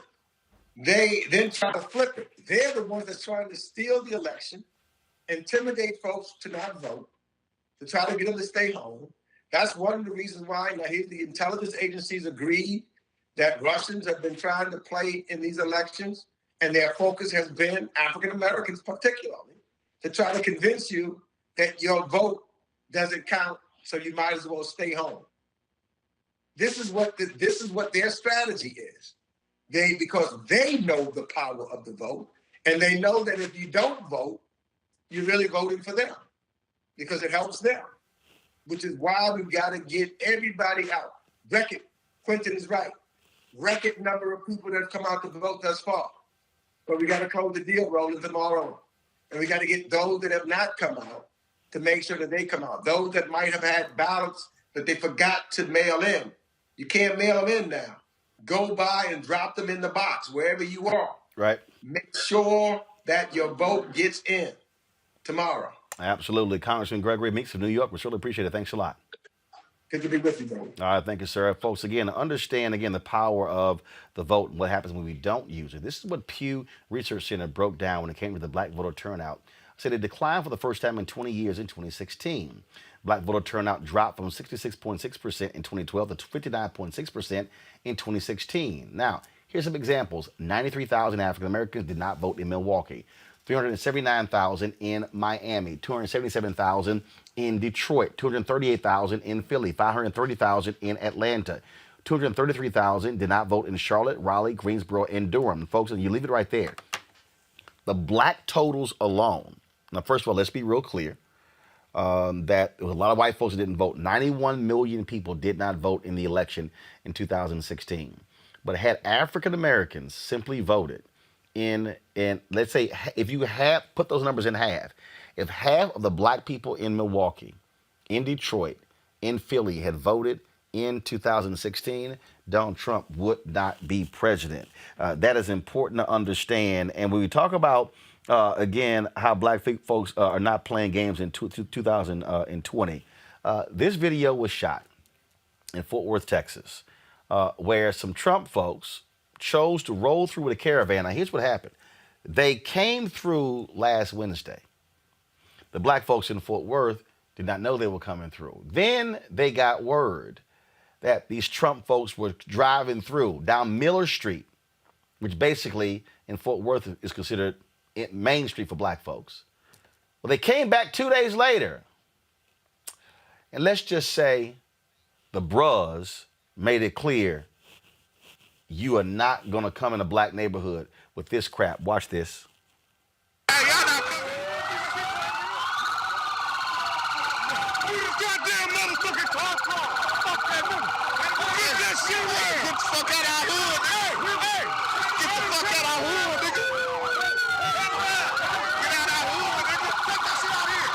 They then try to flip it. They're the ones that's trying to steal the election, intimidate folks to not vote, to try to get them to stay home. That's one of the reasons why now the intelligence agencies agreed that Russians have been trying to play in these elections, and their focus has been African Americans particularly, to try to convince you that your vote doesn't count, so you might as well stay home. This is what their strategy is. Because they know the power of the vote, and they know that if you don't vote, you're really voting for them because it helps them, which is why we've got to get everybody out. Record, Quentin is right. Record number of people that have come out to vote thus far. But we got to close the deal rolling tomorrow. And we got to get those that have not come out to make sure that they come out. Those that might have had ballots that they forgot to mail in. You can't mail them in now. Go by and drop them in the box wherever you are. Right. Make sure that your vote gets in tomorrow. Absolutely. Congressman Gregory Meeks of New York, we really appreciate it. Thanks a lot. Good to be with you, bro. All right, thank you, sir. Folks, again, understand, the power of the vote and what happens when we don't use it. This is what Pew Research Center broke down when it came to the black voter turnout. Said it declined for the first time in 20 years in 2016. Black voter turnout dropped from 66.6% in 2012 to 59.6% in 2016. Now, here's some examples. 93,000 African Americans did not vote in Milwaukee. 379,000 in Miami, 277,000 in Detroit, 238,000 in Philly, 530,000 in Atlanta, 233,000 did not vote in Charlotte, Raleigh, Greensboro, and Durham. Folks, and you leave it right there. The black totals alone. Now, first of all, let's be real clear that there was a lot of white folks that didn't vote. 91 million people did not vote in the election in 2016. But had African Americans simply voted in let's say, if you had put those numbers in half, if half of the black people in Milwaukee, in Detroit, in Philly had voted in 2016, Donald Trump would not be president. That is important to understand. And when we talk about, again, how black folks are not playing games in 2020, this video was shot in Fort Worth, Texas, where some Trump folks chose to roll through with a caravan. Now, here's what happened. They came through last Wednesday. The black folks in Fort Worth did not know they were coming through. Then they got word that these Trump folks were driving through down Miller Street, which basically in Fort Worth is considered Main Street for black folks. Well, they came back 2 days later. And let's just say the bros made it clear, you are not going to come in a black neighborhood with this crap. Watch this. Hey, y'all not. Goddamn motherfucking car. Fuck that nigga. Get that shit right. Get the fuck out of our hood. Hey. Get the fuck out of our hood, nigga. Get out of our hood, nigga. Fuck that shit out here.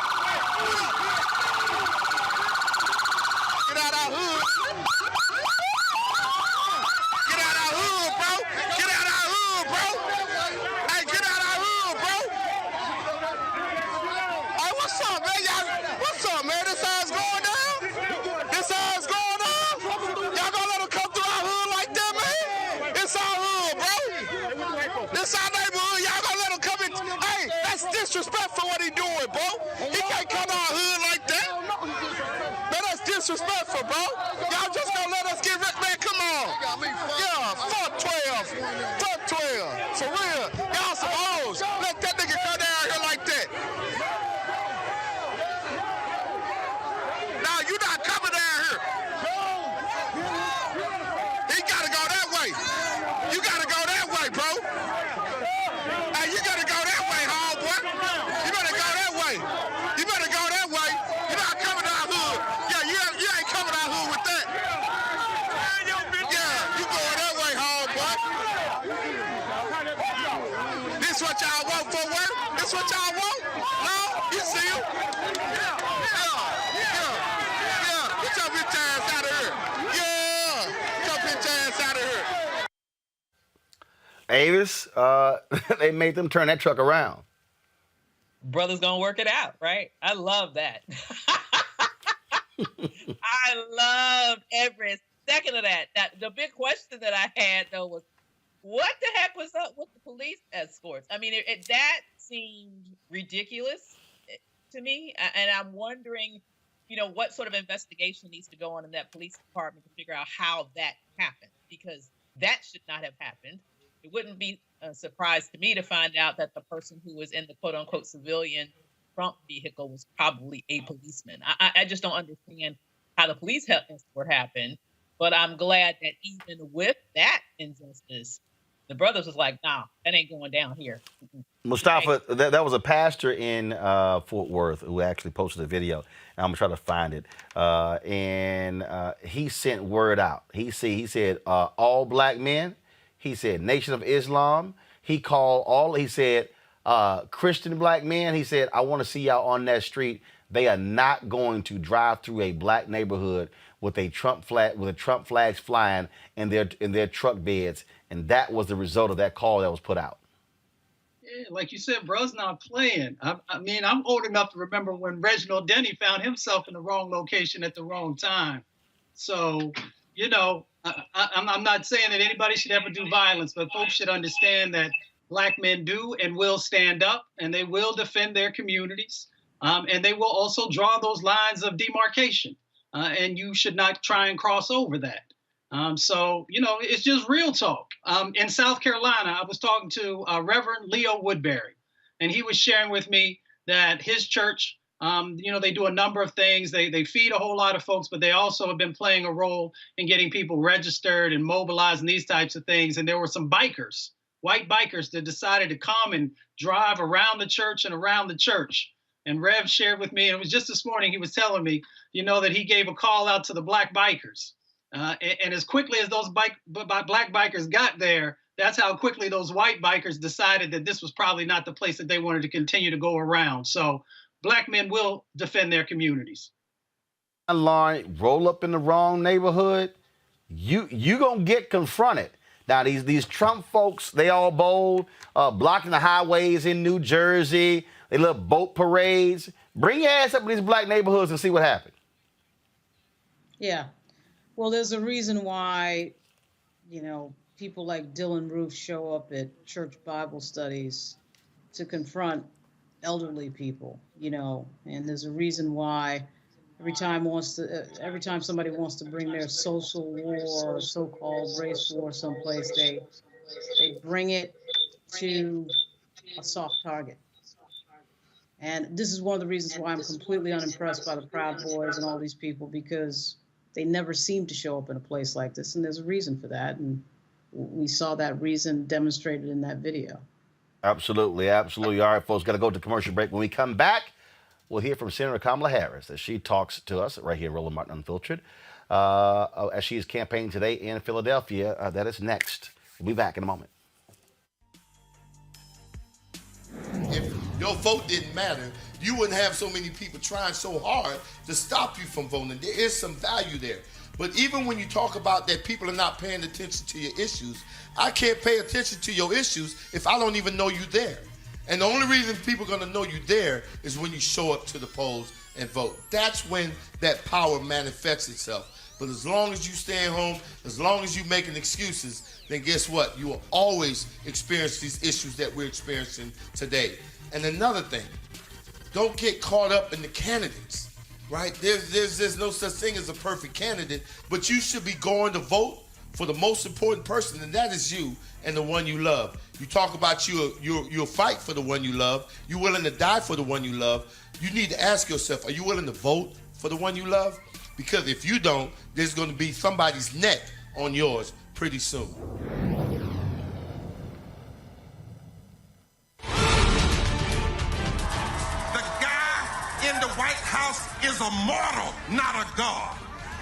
Get out of our hood. Get out of our hood, bro. Get out of our hood, bro. Hey, get out of our hood, bro. Hey, what's up, man? What's up, man? This how it's going down? This how it's going on? Y'all gonna let them come through our hood like that, man? It's our hood, bro. This our neighborhood. Y'all gonna let them come in? Hey, that's disrespectful what he doing, bro. He can't come to our hood like that. Man, that's disrespectful, bro. Y'all just gonna let us get rid, man, come on. Yeah, fuck 12. Fuck That's what y'all want? No? You see him? Yeah. Get your bitch ass out of here. Yeah. Get your bitch ass out of here. Avis, they made them turn that truck around. Brother's gonna work it out, right? I love that. I love every second of that. The big question that I had though was, what the heck was up with the police escorts? I mean, that seemed ridiculous to me, and I'm wondering, what sort of investigation needs to go on in that police department to figure out how that happened, because that should not have happened. It wouldn't be a surprise to me to find out that the person who was in the quote-unquote civilian Trump vehicle was probably a policeman. I just don't understand how the police escort happened, but I'm glad that even with that injustice, the brothers was like, nah, that ain't going down here. Mustafa, that was a pastor in Fort Worth who actually posted a video, and I'm going to try to find it. And he sent word out. He said, all black men. He said, Nation of Islam. He said, Christian black men. He said, I want to see y'all on that street. They are not going to drive through a black neighborhood with a Trump flags flying in their truck beds. And that was the result of that call that was put out. Yeah, like you said, bro's not playing. I mean, I'm old enough to remember when Reginald Denny found himself in the wrong location at the wrong time. So, I'm not saying that anybody should ever do violence, but folks should understand that black men do and will stand up, and they will defend their communities, and they will also draw those lines of demarcation, and you should not try and cross over that. So, it's just real talk. In South Carolina, I was talking to Reverend Leo Woodbury, and he was sharing with me that his church, they do a number of things. They feed a whole lot of folks, but they also have been playing a role in getting people registered and mobilized and these types of things. And there were some bikers, white bikers, that decided to come and drive around the church and around the church. And Rev shared with me, and it was just this morning, he was telling me, that he gave a call out to the black bikers. And as quickly as those black bikers got there, that's how quickly those white bikers decided that this was probably not the place that they wanted to continue to go around. So black men will defend their communities. Lauren, roll up in the wrong neighborhood, you gonna get confronted. Now these Trump folks, they all bold, blocking the highways in New Jersey. They love boat parades. Bring your ass up in these black neighborhoods and see what happens. Yeah. Well, there's a reason why, people like Dylan Roof show up at church Bible studies to confront elderly people, and there's a reason why every time somebody wants to bring their social war or so-called race war someplace, they bring it to a soft target. And this is one of the reasons why I'm completely unimpressed by the Proud Boys and all these people, because they never seem to show up in a place like this. And there's a reason for that. And we saw that reason demonstrated in that video. Absolutely, absolutely. All right, folks, got to go to commercial break. When we come back, we'll hear from Senator Kamala Harris as she talks to us right here, Roland Martin Unfiltered, as she is campaigning today in Philadelphia. That is next. We'll be back in a moment. If your vote didn't matter, you wouldn't have so many people trying so hard to stop you from voting. There is some value there. But even when you talk about that people are not paying attention to your issues, I can't pay attention to your issues if I don't even know you there. And the only reason people are going to know you there is when you show up to the polls and vote. That's when that power manifests itself. But as long as you stay home, as long as you're making excuses, then guess what? You will always experience these issues that we're experiencing today. And another thing, don't get caught up in the candidates, right? There's no such thing as a perfect candidate, but you should be going to vote for the most important person, and that is you and the one you love. You talk about you'll fight for the one you love. You're willing to die for the one you love. You need to ask yourself, are you willing to vote for the one you love? Because if you don't, there's going to be somebody's neck on yours pretty soon. The guy in the White House is a mortal, not a god.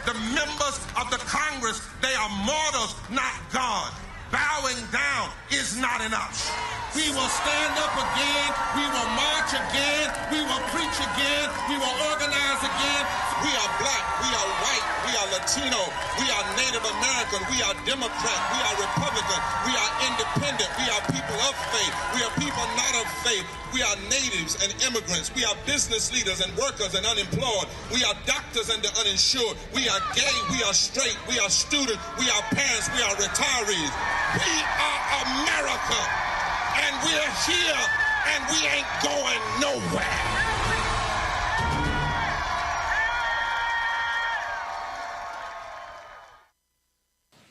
The members of the Congress, they are mortals, not God. bowing down is not enough. We will stand up again. We will march again. We will preach again. We will organize again. We are black. We are white. We are Latino. We are Native American. We are Democrat. We are Republican. We are independent. We are people of faith. We are people not of faith. We are natives and immigrants. We are business leaders and workers and unemployed. We are doctors and the uninsured. We are gay. We are straight. We are students. We are parents. We are retirees. We are America. And we're here, and we ain't going nowhere.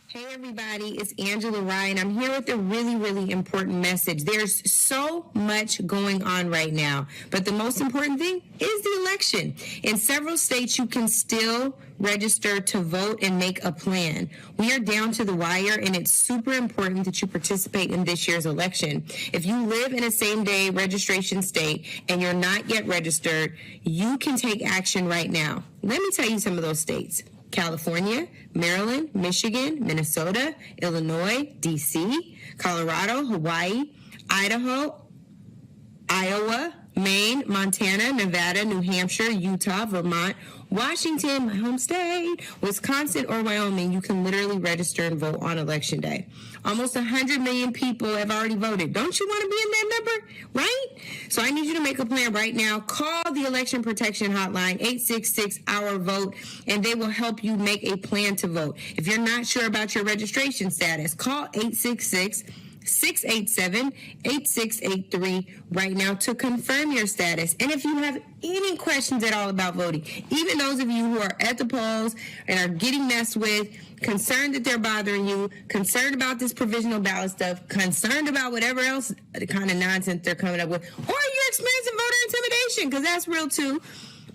Hey everybody, it's Angela Ryan. I'm here with a really, really important message. There's so much going on right now, but the most important thing is the election. In several states, you can still register to vote and make a plan. We are down to the wire, and it's super important that you participate in this year's election. If you live in a same-day registration state and you're not yet registered, you can take action right now. Let me tell you some of those states. California, Maryland, Michigan, Minnesota, Illinois, D.C., Colorado, Hawaii, Idaho, Iowa, Maine, Montana, Nevada, New Hampshire, Utah, Vermont, Washington, my home state, Wisconsin, or Wyoming. You can literally register and vote on Election Day. Almost 100 million people have already voted. Don't you want to be in that number, right? So I need you to make a plan right now. Call the Election Protection Hotline, 866-OUR-VOTE, and they will help you make a plan to vote. If you're not sure about your registration status, call 866-687-8683 right now to confirm your status. And if you have any questions at all about voting, even those of you who are at the polls and are getting messed with, concerned that they're bothering you, concerned about this provisional ballot stuff, concerned about whatever else kind of nonsense they're coming up with, or you're experiencing voter intimidation, because that's real too,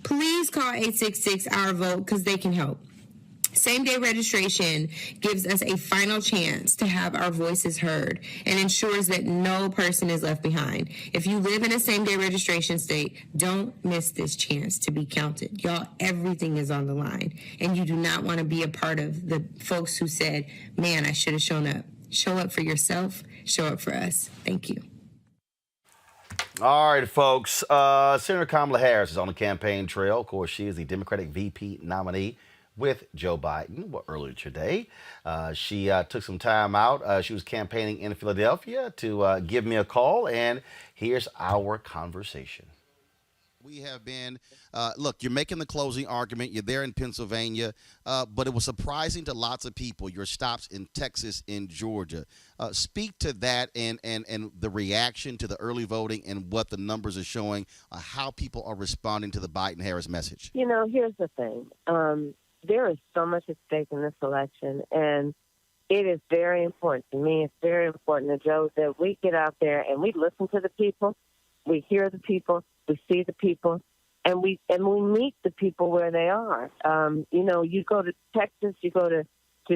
please call 866-OUR-VOTE because they can help. Same-day registration gives us a final chance to have our voices heard and ensures that no person is left behind. If you live in a same-day registration state, don't miss this chance to be counted. Y'all, everything is on the line, and you do not want to be a part of the folks who said, man, I should have shown up. Show up for yourself. Show up for us. Thank you. All right, folks. Senator Kamala Harris is on the campaign trail. Of course, she is the Democratic VP nominee with Joe Biden earlier today. She took some time out. She was campaigning in Philadelphia to give me a call, and here's our conversation. We have been, look, you're making the closing argument. You're there in Pennsylvania, but it was surprising to lots of people, your stops in Texas and Georgia. Speak to that and the reaction to the early voting and what the numbers are showing, how people are responding to the Biden-Harris message. You know, here's the thing. There is so much at stake in this election, and it is very important to me. It's very important to Joe that we get out there and we listen to the people, we hear the people, we see the people, and we meet the people where they are. You know, you go to Texas, you go to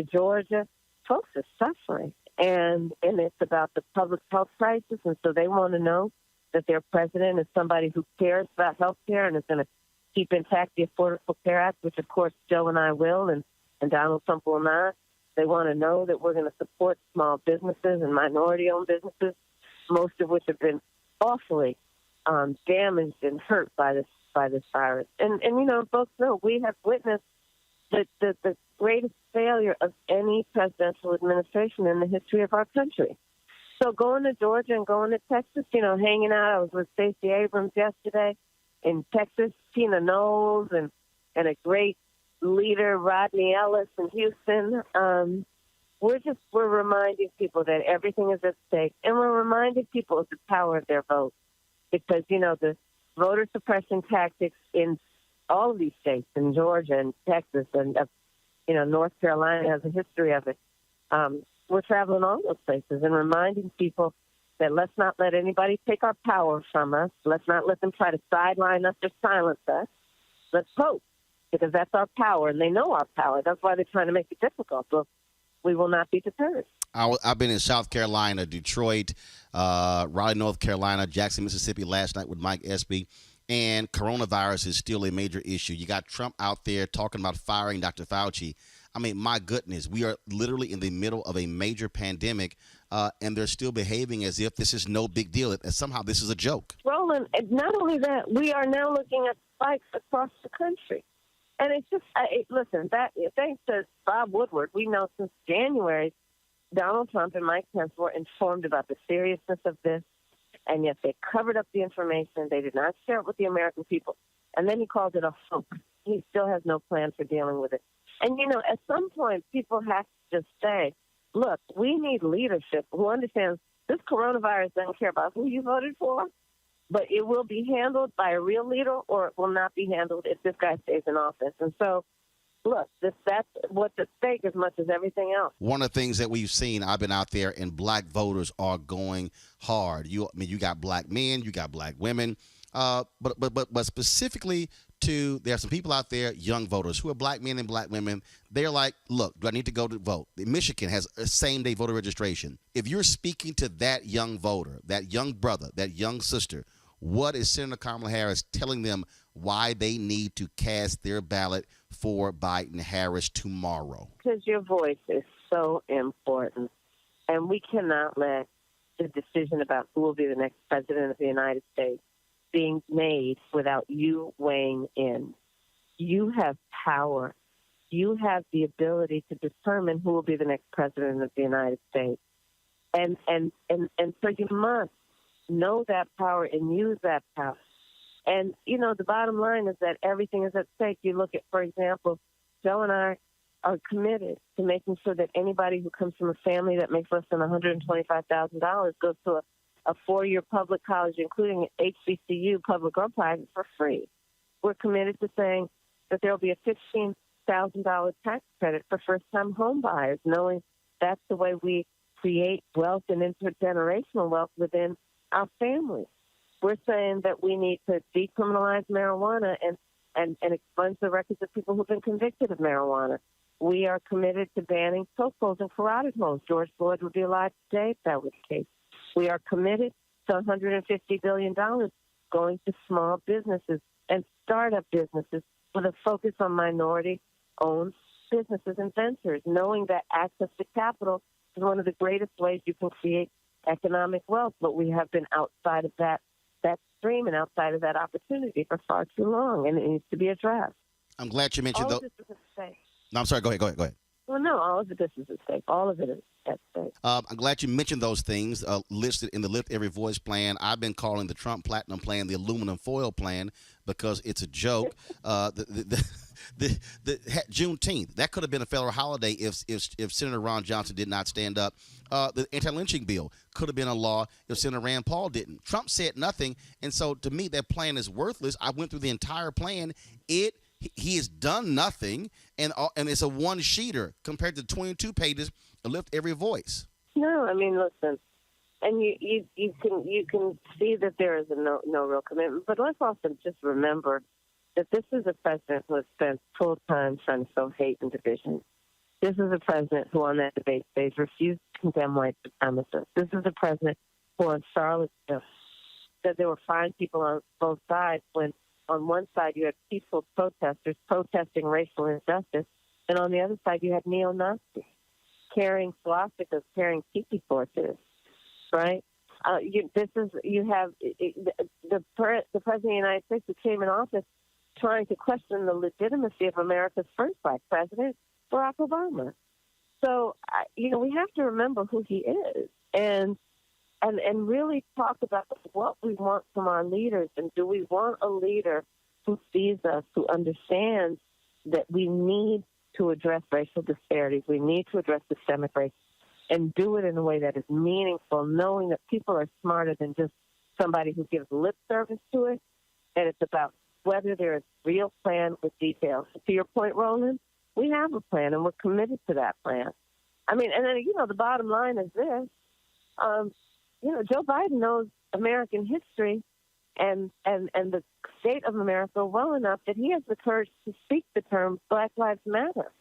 Georgia, folks are suffering, and it's about the public health crisis, and so they want to know that their president is somebody who cares about health care and is going to keep intact the Affordable Care Act, which, of course, Joe and I will, and Donald Trump will not. They want to know that we're going to support small businesses and minority-owned businesses, most of which have been awfully damaged and hurt by this virus. And you know, folks know we have witnessed the greatest failure of any presidential administration in the history of our country. So going to Georgia and going to Texas, you know, hanging out. I was with Stacey Abrams yesterday in Texas, Tina Knowles, and a great leader, Rodney Ellis in Houston. We're reminding people that everything is at stake, and we're reminding people of the power of their vote, because, you know, the voter suppression tactics in all of these states, in Georgia and Texas, and, you know, North Carolina has a history of it. We're traveling all those places and reminding people that let's not let anybody take our power from us. Let's not let them try to sideline us or silence us. Let's vote, because that's our power, and they know our power. That's why they're trying to make it difficult. But we will not be deterred. I've been in South Carolina, Detroit, Raleigh, North Carolina, Jackson, Mississippi last night with Mike Espy, and coronavirus is still a major issue. You got Trump out there talking about firing Dr. Fauci. I mean, my goodness, we are literally in the middle of a major pandemic, and they're still behaving as if this is no big deal, that somehow this is a joke. Roland, and not only that, we are now looking at spikes across the country. And it's just, listen, thanks to Bob Woodward, we know since January, Donald Trump and Mike Pence were informed about the seriousness of this, and yet they covered up the information. They did not share it with the American people. And then he called it a hoax. He still has no plan for dealing with it. And, at some point, people have to just say, look, we need leadership who understands this coronavirus doesn't care about who you voted for, but it will be handled by a real leader or it will not be handled if this guy stays in office. And so, look, that's what's at stake as much as everything else. One of the things that we've seen, I've been out there, and black voters are going hard. You got black men, you got black women, but specifically there are some people out there, young voters, who are black men and black women. They're like, look, do I need to go to vote? Michigan has a same-day voter registration. If you're speaking to that young voter, that young brother, that young sister, what is Senator Kamala Harris telling them why they need to cast their ballot for Biden-Harris tomorrow? Because your voice is so important, and we cannot let the decision about who will be the next president of the United States being made without you weighing in. You have power. You have the ability to determine who will be the next president of the United States. And so you must know that power and use that power. And, the bottom line is that everything is at stake. You look at, for example, Joe and I are committed to making sure that anybody who comes from a family that makes less than $125,000 goes to a four-year public college, including HBCU, public or private, for free. We're committed to saying that there will be a $15,000 tax credit for first-time home buyers, knowing that's the way we create wealth and intergenerational wealth within our families. We're saying that we need to decriminalize marijuana and expunge the records of people who've been convicted of marijuana. We are committed to banning chokeholds and carotid holes. George Floyd would be alive today if that was the case. We are committed to $150 billion going to small businesses and startup businesses with a focus on minority-owned businesses and ventures, knowing that access to capital is one of the greatest ways you can create economic wealth. But we have been outside of that stream and outside of that opportunity for far too long, and it needs to be addressed. I'm glad you mentioned all of this is at stake. No, I'm sorry. Go ahead. Well, no, all of this is at stake. All of it is at stake. I'm glad you mentioned those things listed in the Lift Every Voice plan. I've been calling the Trump Platinum plan the aluminum foil plan because it's a joke. The Juneteenth, that could have been a federal holiday if Senator Ron Johnson did not stand up. The anti-lynching bill could have been a law if Senator Rand Paul didn't. Trump said nothing, and so to me that plan is worthless. I went through the entire plan. He has done nothing, and it's a one-sheeter compared to 22 pages of Lift Every Voice. No, I mean, listen, and you can see that there is no real commitment. But let's also just remember that this is a president who has spent full time trying to sow hate and division. This is a president who, on that debate stage, refused to condemn white supremacists. This is a president who, on Charlottesville, said there were fine people on both sides when on one side you had peaceful protesters protesting racial injustice, and on the other side you had neo-Nazis carrying swastikas, carrying tiki torches, right? The president of the United States who came in office trying to question the legitimacy of America's first black president, Barack Obama. So, we have to remember who he is and really talk about what we want from our leaders. And do we want a leader who sees us, who understands that we need to address racial disparities, we need to address systemic racism, and do it in a way that is meaningful, knowing that people are smarter than just somebody who gives lip service to it, and it's about whether there is a real plan with details. To your point, Roland, we have a plan, and we're committed to that plan. I mean, and then, the bottom line is this. Joe Biden knows American history and the state of America well enough that he has the courage to speak the term Black Lives Matter.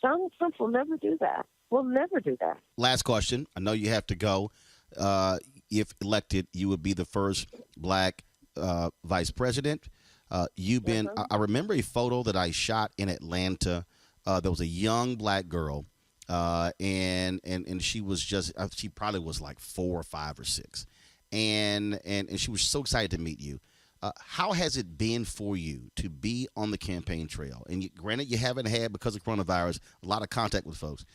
Donald Trump will never do that. Will never do that. Last question. I know you have to go. If elected, you would be the first black vice president. You've been. I remember a photo that I shot in Atlanta There was a young black girl, and she was just she probably was like 4 or 5 or 6, and she was so excited to meet you. How has it been for you to be on the campaign trail? And granted, you haven't had, because of coronavirus, a lot of contact with folks,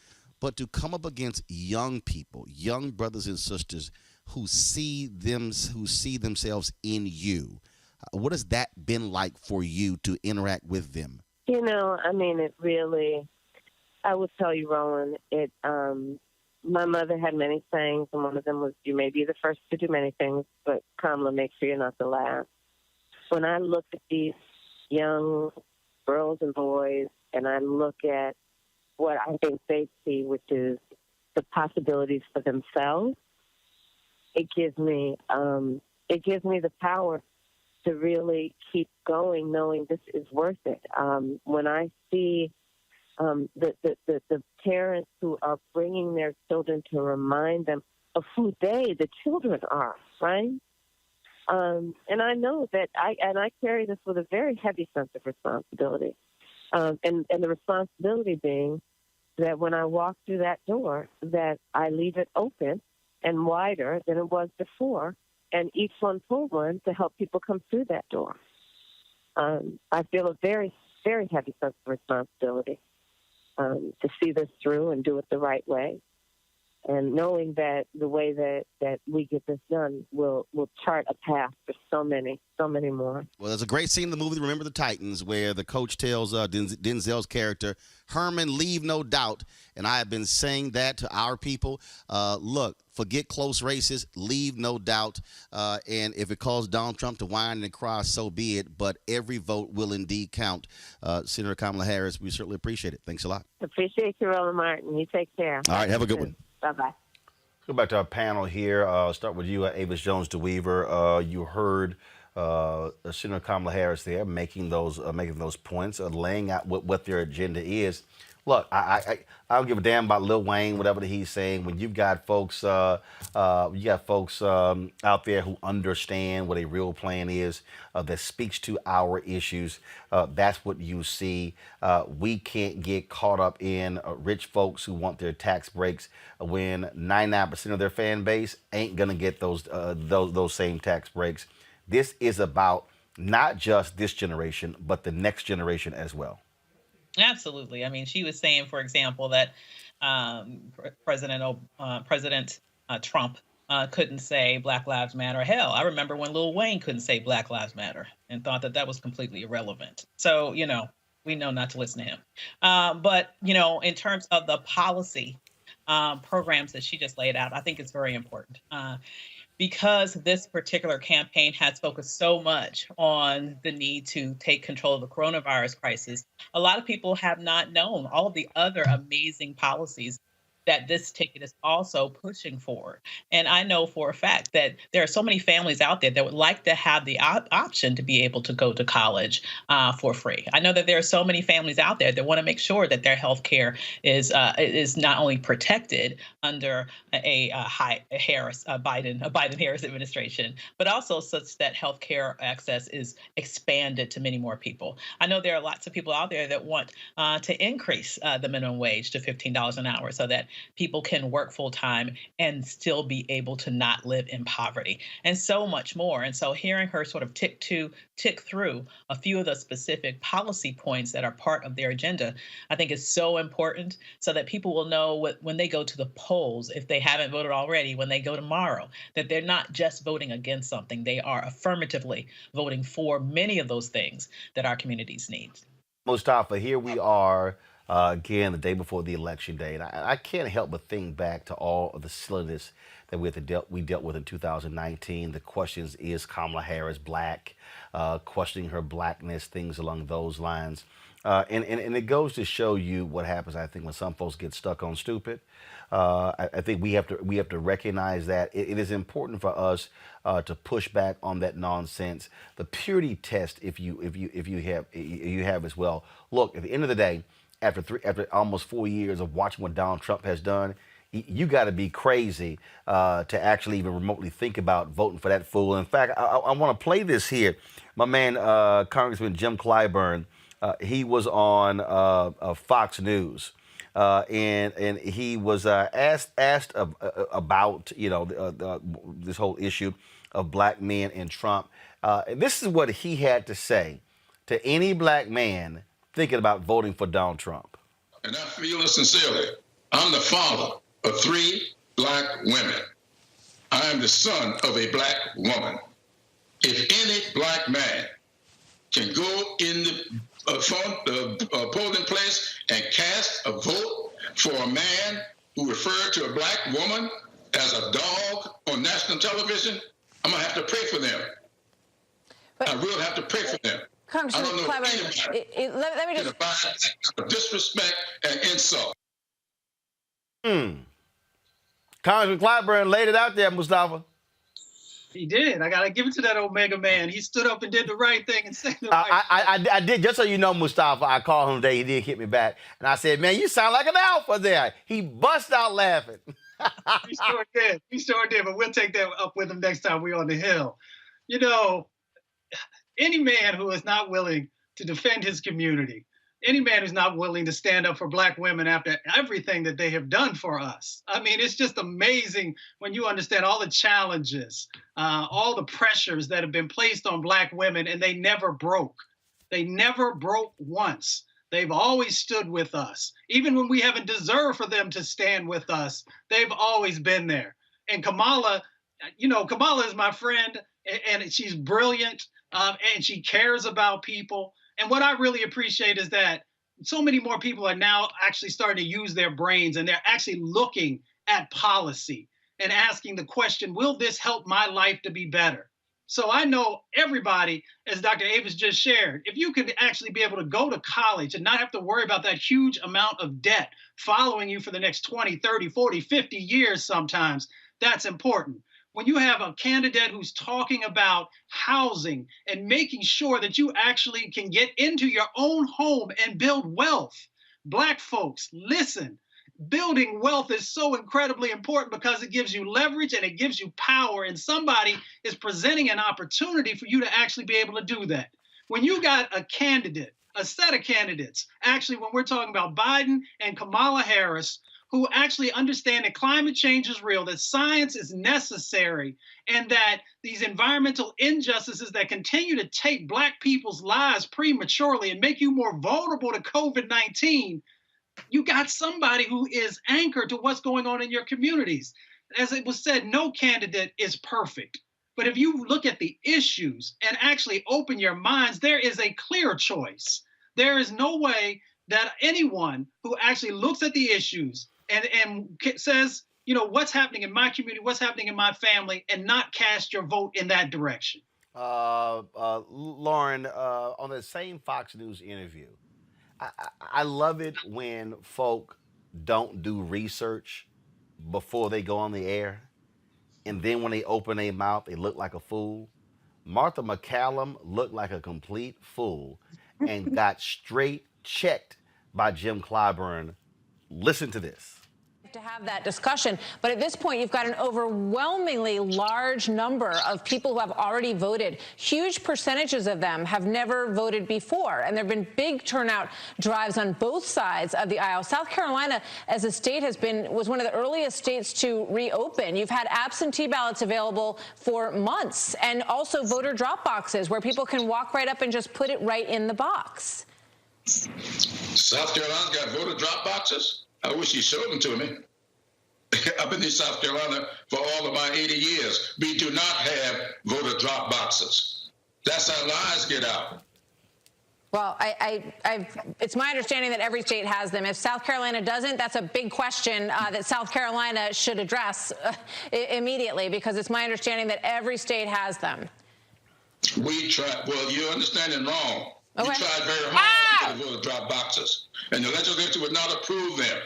but to come up against young people, young brothers and sisters who see themselves in you. What has that been like for you to interact with them? You know, I mean, it really, I would tell you, Roland, my mother had many sayings, and one of them was, you may be the first to do many things, but Kamala, make sure you're not the last. When I look at these young girls and boys, and I look at what I think they see, which is the possibilities for themselves, it gives me the power to really keep going, knowing this is worth it. When I see the parents who are bringing their children to remind them of who the children are, right? And I know that I carry this with a very heavy sense of responsibility, and the responsibility being that when I walk through that door, that I leave it open and wider than it was before, and each one pull one to help people come through that door. I feel a very, very heavy sense of responsibility to see this through and do it the right way. And knowing that the way that we get this done will chart a path for so many more. Well, there's a great scene in the movie Remember the Titans where the coach tells Denzel's character, Herman, leave no doubt. And I have been saying that to our people. Look, forget close races, leave no doubt. And if it calls Donald Trump to whine and cry, so be it. But every vote will indeed count. Senator Kamala Harris, we certainly appreciate it. Thanks a lot. Appreciate you, Roland Martin. You take care. All right, have a good one. Bye-bye. Let's go back to our panel here. Start with you, Avis Jones-DeWeaver. You heard Senator Kamala Harris there making those points, laying out what their agenda is. Look, I don't give a damn about Lil Wayne, whatever he's saying. When you've got folks, out there who understand what a real plan is, that speaks to our issues. That's what you see. We can't get caught up in rich folks who want their tax breaks when 99% of their fan base ain't gonna get those same tax breaks. This is about not just this generation, but the next generation as well. Absolutely. I mean, she was saying, for example, that President Trump couldn't say Black Lives Matter. Hell, I remember when Lil Wayne couldn't say Black Lives Matter and thought that was completely irrelevant. So, we know not to listen to him. But, in terms of the policy programs that she just laid out, I think it's very important. Because this particular campaign has focused so much on the need to take control of the coronavirus crisis, a lot of people have not known all of the other amazing policies that this ticket is also pushing for. And I know for a fact that there are so many families out there that would like to have the option to be able to go to college for free. I know that there are so many families out there that want to make sure that their health care is not only protected under a Biden-Harris administration, but also such that health care access is expanded to many more people. I know there are lots of people out there that want to increase the minimum wage to $15 an hour so that people can work full time and still be able to not live in poverty, and so much more. And so hearing her sort of tick through a few of the specific policy points that are part of their agenda, I think is so important so that people will know when they go to the polls, if they haven't voted already, when they go tomorrow, that they're not just voting against something, they are affirmatively voting for many of those things that our communities need. Mustafa, here we are again the day before the election day, and I can't help but think back to all of the silliness that we dealt with in 2019. The questions, is Kamala Harris black? Questioning her blackness, things along those lines. And it goes to show you what happens, I think, when some folks get stuck on stupid. I think we have to recognize that it is important for us to push back on that nonsense. The purity test, if you have as well. Look, at the end of the day, after almost 4 years of watching what Donald Trump has done, you got to be crazy to actually even remotely think about voting for that fool. In fact, I want to play this here. My man, Congressman Jim Clyburn, he was on Fox News, and he was asked about this whole issue of black men and Trump. And this is what he had to say to any black man thinking about voting for Donald Trump. And I feel it sincerely. I'm the father of 3 black women. I am the son of a black woman. If any black man can go in the polling place and cast a vote for a man who referred to a black woman as a dog on national television, I'm going to have to pray for them. But I will have to pray for them. Congressman Clyburn, let me just... disrespect and insult. Congressman Clyburn laid it out there, Mustafa. He did. I gotta give it to that Omega man. He stood up and did the right thing and said the right thing. I did, just so you know, Mustafa, I called him today. He did hit me back. And I said, man, you sound like an alpha there. He bust out laughing. He sure did. He sure did. But we'll take that up with him next time we're on the Hill. You know, any man who is not willing to defend his community, any man who's not willing to stand up for black women after everything that they have done for us. I mean, it's just amazing when you understand all the challenges, all the pressures that have been placed on black women, and they never broke. They never broke once. They've always stood with us. Even when we haven't deserved for them to stand with us, they've always been there. And Kamala, Kamala is my friend, and she's brilliant, and she cares about people. And what I really appreciate is that so many more people are now actually starting to use their brains, and they're actually looking at policy and asking the question, will this help my life to be better? So I know everybody, as Dr. Avis just shared, if you could actually be able to go to college and not have to worry about that huge amount of debt following you for the next 20, 30, 40, 50 years sometimes, that's important. When you have a candidate who's talking about housing and making sure that you actually can get into your own home and build wealth, black folks, listen, building wealth is so incredibly important because it gives you leverage and it gives you power, and somebody is presenting an opportunity for you to actually be able to do that. When you got a candidate, a set of candidates, actually when we're talking about Biden and Kamala Harris, who actually understand that climate change is real, that science is necessary, and that these environmental injustices that continue to take black people's lives prematurely and make you more vulnerable to COVID-19, you got somebody who is anchored to what's going on in your communities. As it was said, no candidate is perfect. But if you look at the issues and actually open your minds, there is a clear choice. There is no way that anyone who actually looks at the issues and says, what's happening in my community, what's happening in my family, and not cast your vote in that direction. Lauren, on the same Fox News interview, I love it when folk don't do research before they go on the air, and then when they open their mouth, they look like a fool. Martha McCallum looked like a complete fool and got straight checked by Jim Clyburn. Listen to this. To have that discussion, but at this point you've got an overwhelmingly large number of people who have already voted. Huge percentages of them have never voted before, and there have been big turnout drives on both sides of the aisle. South Carolina, as a state, was one of the earliest states to reopen. You've had absentee ballots available for months, and also voter drop boxes where people can walk right up and just put it right in the box. South Carolina's got voter drop boxes? I wish you showed them to me. I've been in South Carolina for all of my 80 years. We do not have voter drop boxes. That's how lies get out. Well, it's my understanding that every state has them. If South Carolina doesn't, that's a big question that South Carolina should address immediately, because it's my understanding that every state has them. We tried. Well, you're understanding wrong. Okay. We tried very hard to get the voter drop boxes, and the legislature would not approve them.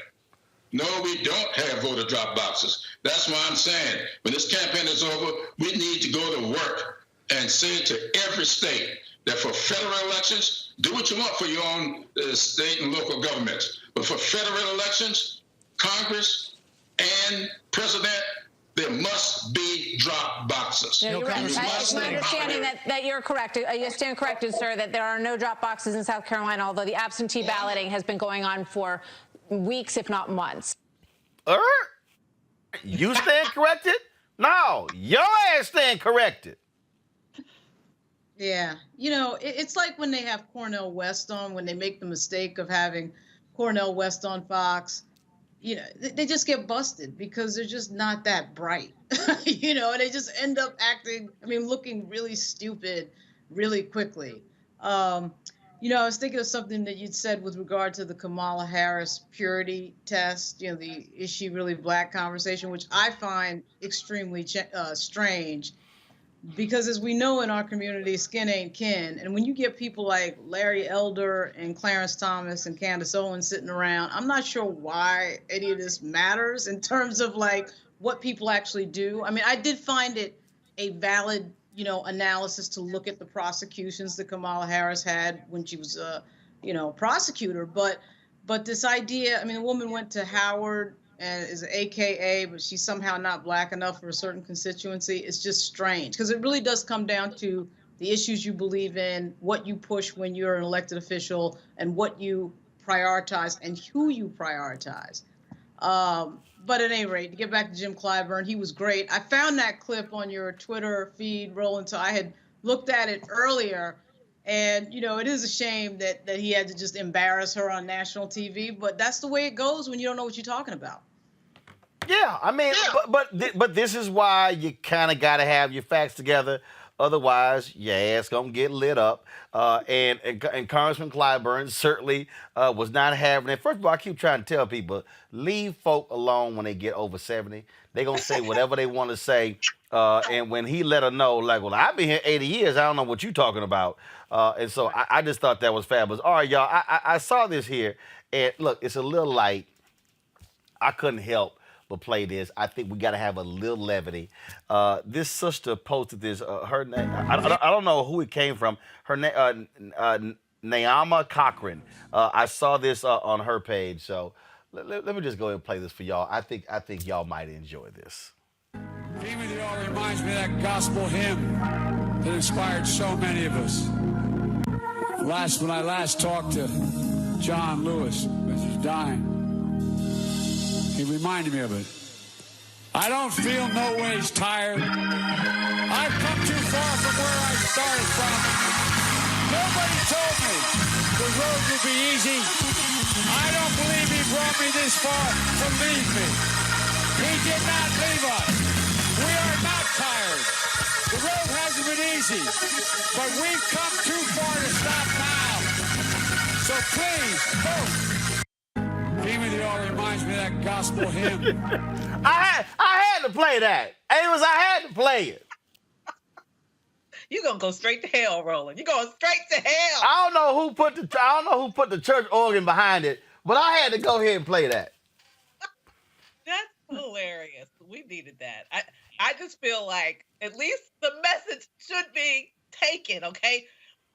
No, we don't have voter drop boxes. That's why I'm saying when this campaign is over, we need to go to work and say to every state that for federal elections, do what you want for your own state and local governments. But for federal elections, Congress and President, there must be drop boxes. No, you're right. It's my understanding that you're correct. You stand corrected, sir, that there are no drop boxes in South Carolina, although the absentee balloting has been going on for weeks, if not months. You stand corrected? No, your ass stand corrected. Yeah. You know, it's like when they have Cornel West on, when they make the mistake of having Cornel West on Fox, you know, they just get busted because they're just not that bright, you know, and they just end up acting, looking really stupid really quickly. You know, I was thinking of something that you'd said with regard to the Kamala Harris purity test, you know, the is she really black conversation, which I find extremely strange. Because as we know in our community, skin ain't kin. And when you get people like Larry Elder and Clarence Thomas and Candace Owens sitting around, I'm not sure why any of this matters in terms of like what people actually do. I mean, I did find it a valid, you know, analysis to look at the prosecutions that Kamala Harris had when she was you know, prosecutor. But this idea, the woman went to Howard and is an AKA, but she's somehow not black enough for a certain constituency. It's just strange because it really does come down to the issues you believe in, what you push when you're an elected official, and what you prioritize and who you prioritize. But at any rate, to get back to Jim Clyburn, he was great. I found that clip on your Twitter feed, Roland, so I had looked at it earlier. And, you know, it is a shame that he had to just embarrass her on national TV, but that's the way it goes when you don't know what you're talking about. Yeah, but this is why you kind of got to have your facts together. Otherwise, your ass gonna get lit up. And Congressman Clyburn certainly was not having it. First of all, I keep trying to tell people, leave folk alone when they get over 70. They gonna say whatever they want to say. And when he let her know, like, well, I've been here 80 years. I don't know what you're talking about. And so I just thought that was fabulous. All right, y'all, I saw this here. And look, it's a little light. I couldn't help but play this. I think we got to have a little levity. This sister posted this. Her name, I don't know who it came from. Her name, Naama Cochran. I saw this on her page. So let me just go ahead and play this for y'all. I think y'all might enjoy this. Theme of the all reminds me of that gospel hymn that inspired so many of us. When I last talked to John Lewis as he's dying, he reminded me of it. I don't feel no ways tired. I've come too far from where I started from. Nobody told me the road would be easy. I don't believe he brought me this far to leave me. He did not leave us. We are not tired. The road hasn't been easy, but we've come too far to stop now. So please, vote. Theme of the all reminds me of that gospel hymn. I had to play that. I had to play it. You're gonna go straight to hell, Roland. You're going straight to hell. I don't know who put the church organ behind it, but I had to go ahead and play that. That's hilarious. We needed that. I just feel like at least the message should be taken, okay?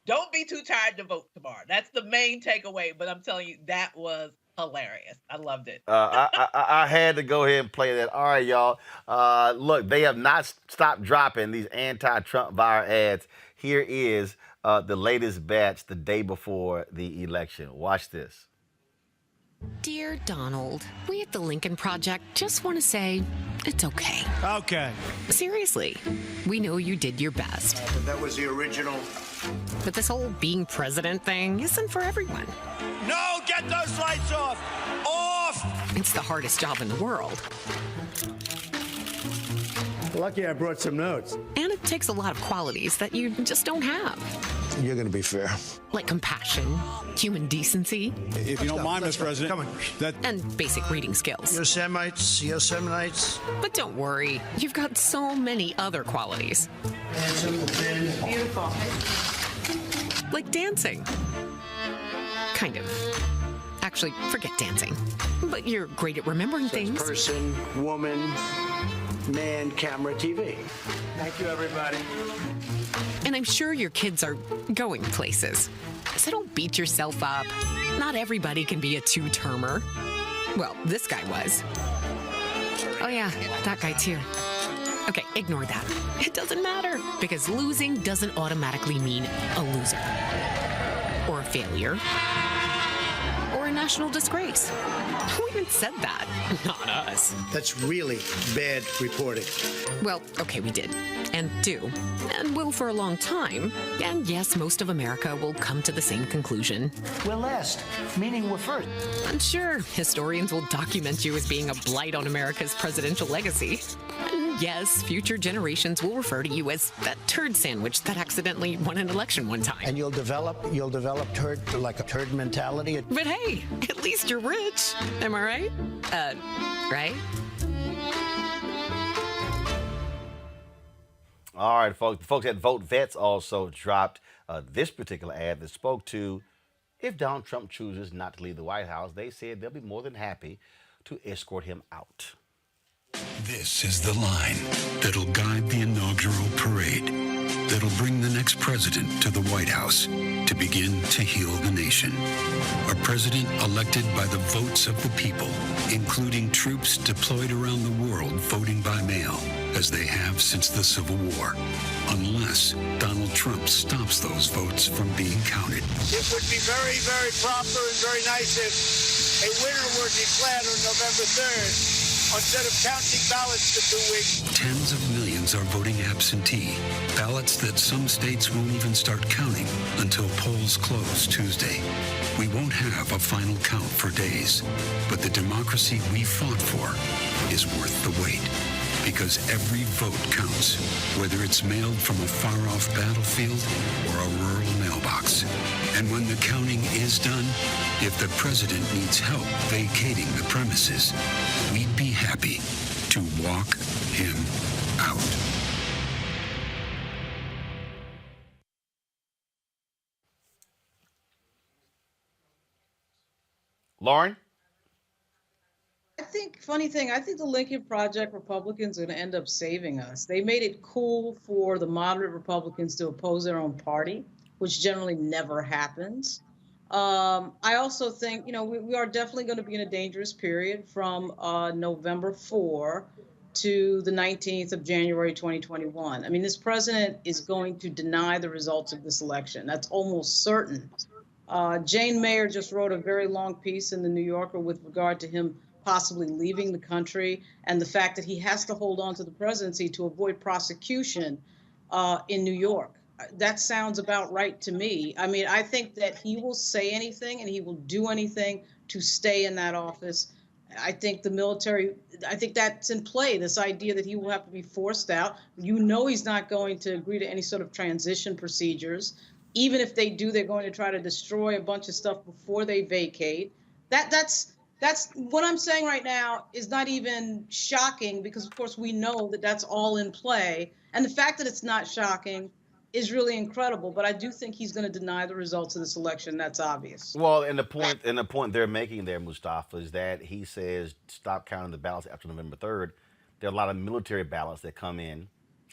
Don't be too tired to vote tomorrow. That's the main takeaway, but I'm telling you, that was hilarious. I loved it. I had to go ahead and play that. All right, y'all. Look, they have not stopped dropping these anti-Trump viral ads. Here is the latest batch the day before the election. Watch this. Dear Donald, we at the Lincoln Project just want to say it's okay. Okay. Seriously, we know you did your best. That was the original. But this whole being president thing isn't for everyone. No, get those lights off! Off! It's the hardest job in the world. Lucky I brought some notes. And it takes a lot of qualities that you just don't have. You're going to be fair. Like compassion, human decency. If you don't mind, Mr. President. Come on. And basic reading skills. Yosemite. But don't worry, you've got so many other qualities. Beautiful. Like dancing. Kind of. Actually, forget dancing. But you're great at remembering things. Person, woman, man, camera, TV. Thank you, everybody. And I'm sure your kids are going places. So don't beat yourself up. Not everybody can be a two-termer. Well, this guy was. Oh yeah, that guy too. Okay, ignore that. It doesn't matter because losing doesn't automatically mean a loser or a failure or a national disgrace. Who even said that? Not us. That's really bad reporting. Well, okay, we did. And do. And will for a long time. And yes, most of America will come to the same conclusion. We're last, meaning we're first. I'm sure historians will document you as being a blight on America's presidential legacy. And yes, future generations will refer to you as that turd sandwich that accidentally won an election one time. And you'll develop turd, like a turd mentality. But hey, at least you're rich. Am I right? Right? All right, folks. The folks at Vote Vets also dropped this particular ad that spoke to if Donald Trump chooses not to leave the White House, they said they'll be more than happy to escort him out. This is the line that'll guide the inaugural parade, that'll bring the next president to the White House to begin to heal the nation. A president elected by the votes of the people, including troops deployed around the world voting by mail, as they have since the Civil War, unless Donald Trump stops those votes from being counted. It would be very, very proper and very nice if a winner were declared on November 3rd. Instead of counting ballots for 2 weeks. Tens of millions are voting absentee, ballots that some states won't even start counting until polls close Tuesday. We won't have a final count for days, but the democracy we fought for is worth the wait. Because every vote counts, whether it's mailed from a far-off battlefield or a rural mailbox. And when the counting is done, if the president needs help vacating the premises, we'd be happy to walk him out. Lauren? I think the Lincoln Project Republicans are going to end up saving us. They made it cool for the moderate Republicans to oppose their own party, which generally never happens. I also think, we are definitely going to be in a dangerous period from November 4 to the 19th of January 2021. I mean, this president is going to deny the results of this election. That's almost certain. Jane Mayer just wrote a very long piece in the New Yorker with regard to him possibly leaving the country and the fact that he has to hold on to the presidency to avoid prosecution in New York. That sounds about right to me. I mean, I think that he will say anything and he will do anything to stay in that office. I think the military, I think that's in play, this idea that he will have to be forced out. He's not going to agree to any sort of transition procedures. Even if they do, they're going to try to destroy a bunch of stuff before they vacate. That's what I'm saying right now is not even shocking because, of course, we know that that's all in play. And the fact that it's not shocking is really incredible. But I do think he's going to deny the results of this election. That's obvious. Well, and the point they're making there, Mustafa, is that he says stop counting the ballots after November 3rd. There are a lot of military ballots that come in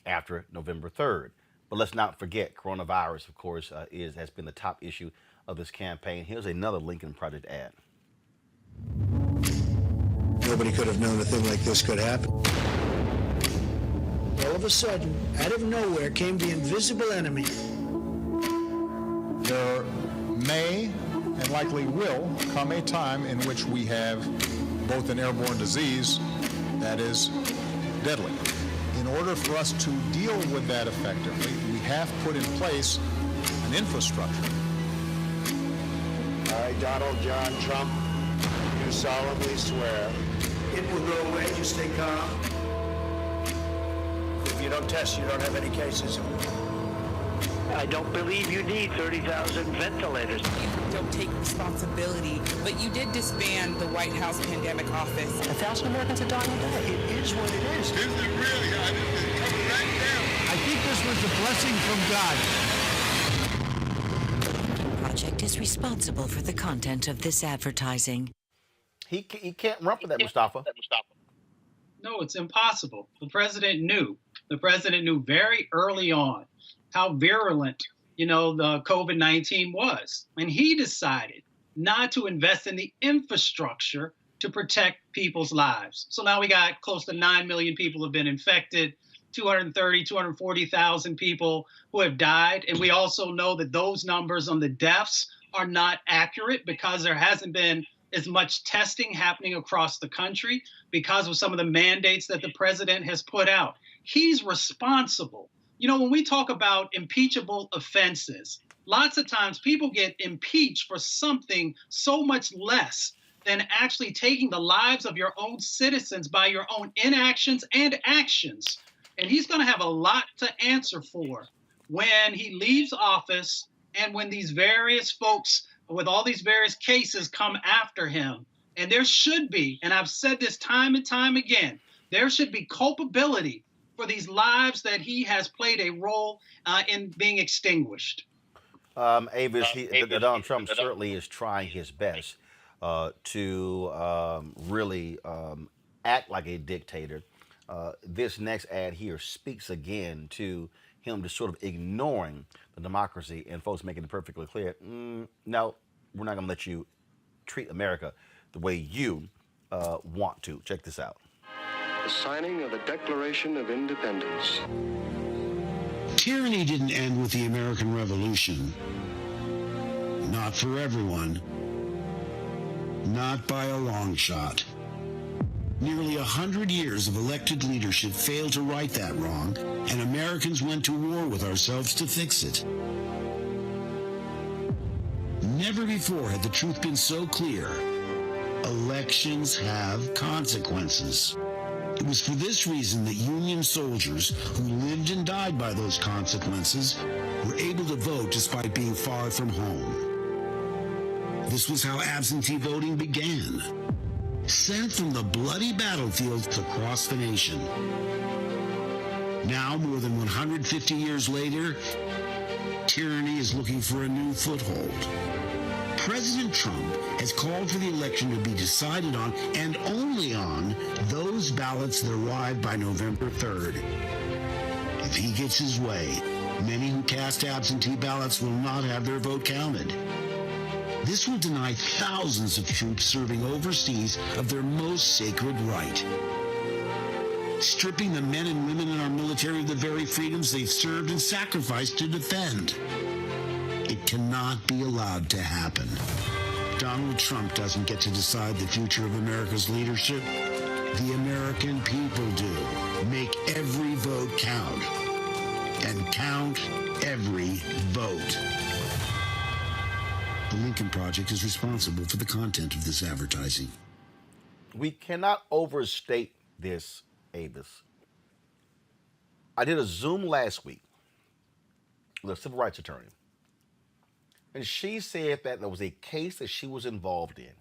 after November 3rd. But let's not forget, coronavirus, of course, has been the top issue of this campaign. Here's another Lincoln Project ad. Nobody could have known a thing like this could happen. All of a sudden, out of nowhere came the invisible enemy. There may and likely will come a time in which we have both an airborne disease that is deadly. In order for us to deal with that effectively, we have put in place an infrastructure. I, Donald John Trump, do solemnly swear. It will go away. Just stay calm. If you don't test, you don't have any cases. I don't believe you need 30,000 ventilators. You don't take responsibility, but you did disband the White House Pandemic Office. 1,000 Americans are dying a day. It is what it is. This is really hot. This is coming right down. I think this was a blessing from God. Project is responsible for the content of this advertising. He can't run for that, Mustafa. No, it's impossible. The president knew. The president knew very early on how virulent, the COVID-19 was. And he decided not to invest in the infrastructure to protect people's lives. So now we got close to 9 million people have been infected. 230, 240,000 people who have died. And we also know that those numbers on the deaths are not accurate because there hasn't been as much testing happening across the country because of some of the mandates that the president has put out. He's responsible. You know, when we talk about impeachable offenses, lots of times people get impeached for something so much less than actually taking the lives of your own citizens by your own inactions and actions. And he's going to have a lot to answer for when he leaves office and when these various folks with all these various cases come after him. And there should be, and I've said this time and time again, there should be culpability for these lives that he has played a role in being extinguished. Avis, Donald Trump certainly is trying his best to really act like a dictator. This next ad here speaks again to him just sort of ignoring the democracy and folks making it perfectly clear, no, we're not going to let you treat America the way you want to. Check this out. The signing of the Declaration of Independence. Tyranny didn't end with the American Revolution. Not for everyone. Not by a long shot. Nearly 100 years of elected leadership failed to right that wrong, and Americans went to war with ourselves to fix it. Never before had the truth been so clear. Elections have consequences. It was for this reason that Union soldiers who lived and died by those consequences were able to vote despite being far from home. This was how absentee voting began. Sent from the bloody battlefields across the nation. Now, more than 150 years later, tyranny is looking for a new foothold. President Trump has called for the election to be decided on, and only on, those ballots that arrive by November 3rd. If he gets his way, many who cast absentee ballots will not have their vote counted. This will deny thousands of troops serving overseas of their most sacred right. Stripping the men and women in our military of the very freedoms they've served and sacrificed to defend. It cannot be allowed to happen. Donald Trump doesn't get to decide the future of America's leadership. The American people do. Make every vote count. And count every vote. The Lincoln Project is responsible for the content of this advertising. We cannot overstate this, Avis. I did a Zoom last week with a civil rights attorney. And she said that there was a case that she was involved in.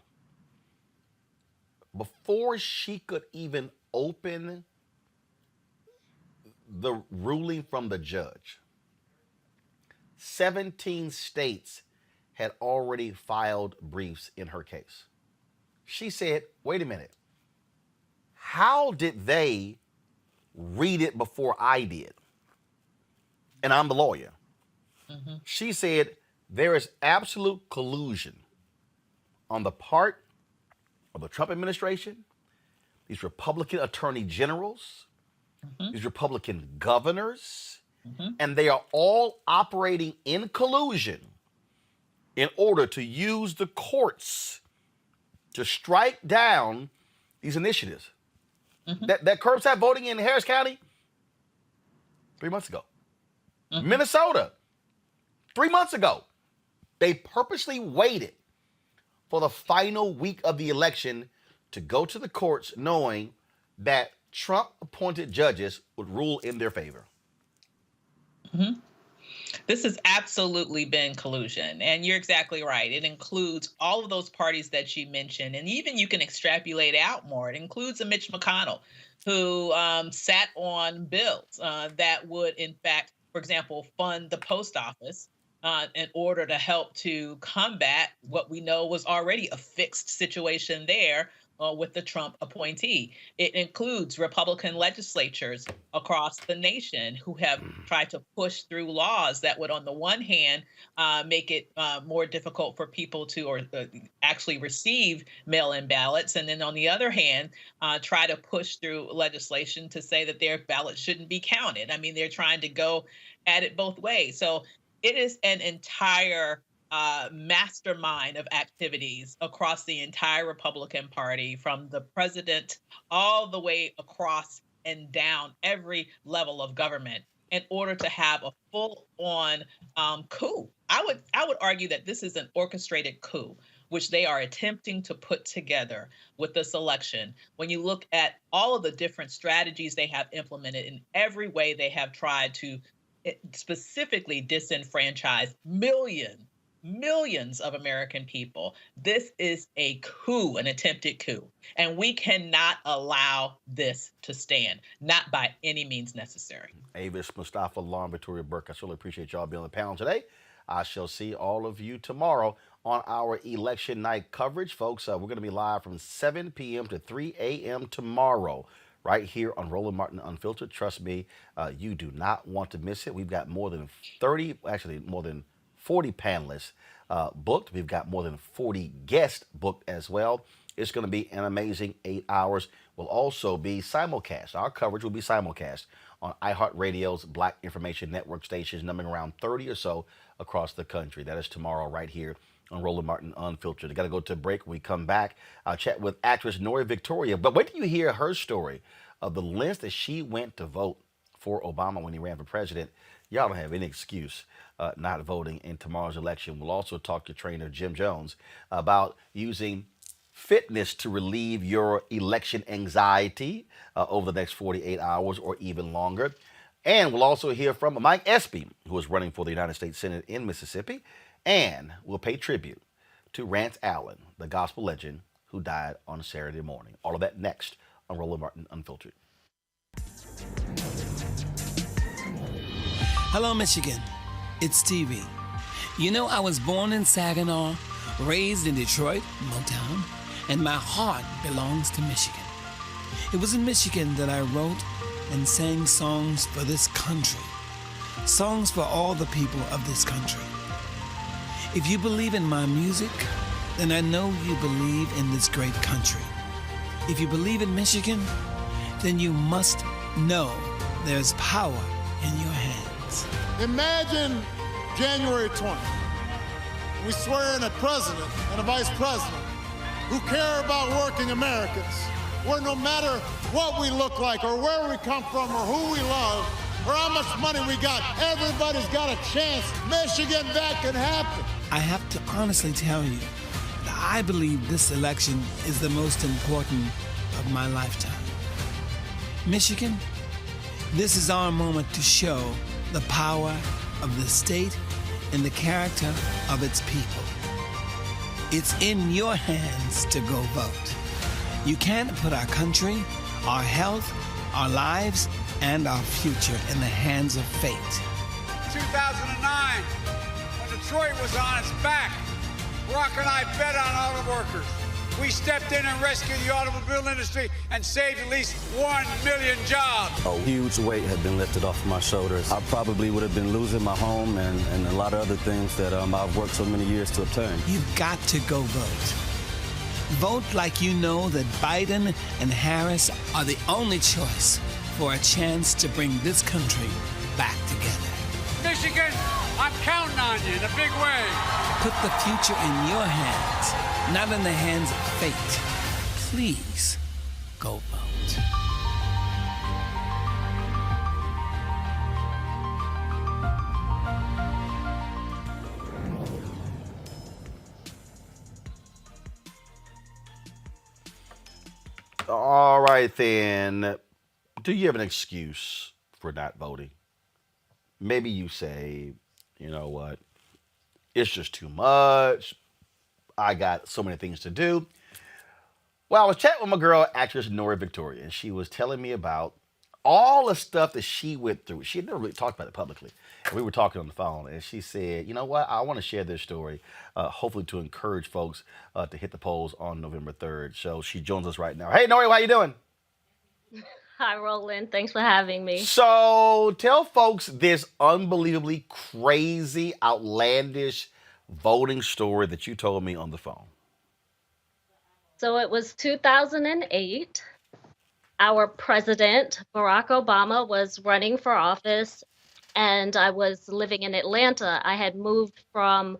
Before she could even open the ruling from the judge, 17 states had already filed briefs in her case. She said, wait a minute, how did they read it before I did? And I'm the lawyer. Mm-hmm. She said, there is absolute collusion on the part of the Trump administration, these Republican attorney generals, these Republican governors, and they are all operating in collusion in order to use the courts to strike down these initiatives. That curbside voting in Harris County, 3 months ago. Minnesota, 3 months ago. They purposely waited for the final week of the election to go to the courts knowing that Trump-appointed judges would rule in their favor. This has absolutely been collusion, and you're exactly right. It includes all of those parties that you mentioned, and even you can extrapolate out more. It includes a Mitch McConnell who sat on bills that would, in fact, for example, fund the post office in order to help to combat what we know was already a fixed situation there with the Trump appointee. It includes Republican legislatures across the nation who have tried to push through laws that would, on the one hand, make it more difficult for people to actually receive mail-in ballots, and then on the other hand, try to push through legislation to say that their ballots shouldn't be counted. I mean, they're trying to go at it both ways. So it is an entire mastermind of activities across the entire Republican Party, from the president all the way across and down every level of government, in order to have a full-on coup. I would argue that this is an orchestrated coup, which they are attempting to put together with this election. When you look at all of the different strategies they have implemented, in every way they have tried to specifically disenfranchise millions of American people. This is a coup, an attempted coup, and we cannot allow this to stand, not by any means necessary. Avis, Mustafa, Lauren, Victoria Burke, I certainly appreciate y'all being on the panel today. I shall see all of you tomorrow on our election night coverage. Folks, we're going to be live from 7 p.m. to 3 a.m. tomorrow, right here on Roland Martin Unfiltered. Trust me, you do not want to miss it. We've got more than 40 panelists booked. We've got more than 40 guests booked as well. It's going to be an amazing 8 hours. Will also be simulcast. Our coverage will be simulcast on iHeartRadio's Black Information Network stations, numbering around 30 or so across the country. That is tomorrow right here on Roland Martin Unfiltered. I got to go to a break. When we come back, I'll chat with actress Nori Victoria. But wait till you hear her story of the lengths that she went to vote for Obama when he ran for president. Y'all don't have any excuse not voting in tomorrow's election. We'll also talk to trainer Jim Jones about using fitness to relieve your election anxiety over the next 48 hours or even longer. And we'll also hear from Mike Espy, who is running for the United States Senate in Mississippi. And we'll pay tribute to Rance Allen, the gospel legend who died on Saturday morning. All of that next on Roland Martin Unfiltered. Hello, Michigan. It's Stevie. You know, I was born in Saginaw, raised in Detroit, Motown, and my heart belongs to Michigan. It was in Michigan that I wrote and sang songs for this country, songs for all the people of this country. If you believe in my music, then I know you believe in this great country. If you believe in Michigan, then you must know there's power in your hands. Imagine January 20th. We swear in a president and a vice president who care about working Americans, where no matter what we look like or where we come from or who we love or how much money we got, everybody's got a chance. Michigan, that can happen. I have to honestly tell you that I believe this election is the most important of my lifetime. Michigan, this is our moment to show the power of the state and the character of its people. It's in your hands to go vote. You can't put our country, our health, our lives, and our future in the hands of fate. 2009, when Detroit was on its back, Barack and I bet on auto workers. We stepped in and rescued the automobile industry and saved at least 1 million jobs. A huge weight had been lifted off my shoulders. I probably would have been losing my home and a lot of other things that I've worked so many years to obtain. You've got to go vote. Vote like you know that Biden and Harris are the only choice for a chance to bring this country back together. Michigan, I'm counting on you in a big way. Put the future in your hands, not in the hands of fate. Please go vote. All right, then. Do you have an excuse for not voting? Maybe you say, you know what, it's just too much. I got so many things to do. Well, I was chatting with my girl, actress Nori Victoria, and she was telling me about all the stuff that she went through. She had never really talked about it publicly. And we were talking on the phone, and she said, "You know what? I want to share this story, hopefully to encourage folks to hit the polls on November 3rd." So she joins us right now. Hey, Nori, how you doing? Hi, Roland. Thanks for having me. So tell folks this unbelievably crazy, outlandish voting story that you told me on the phone. So it was 2008. Our president, Barack Obama, was running for office, and I was living in Atlanta. I had moved from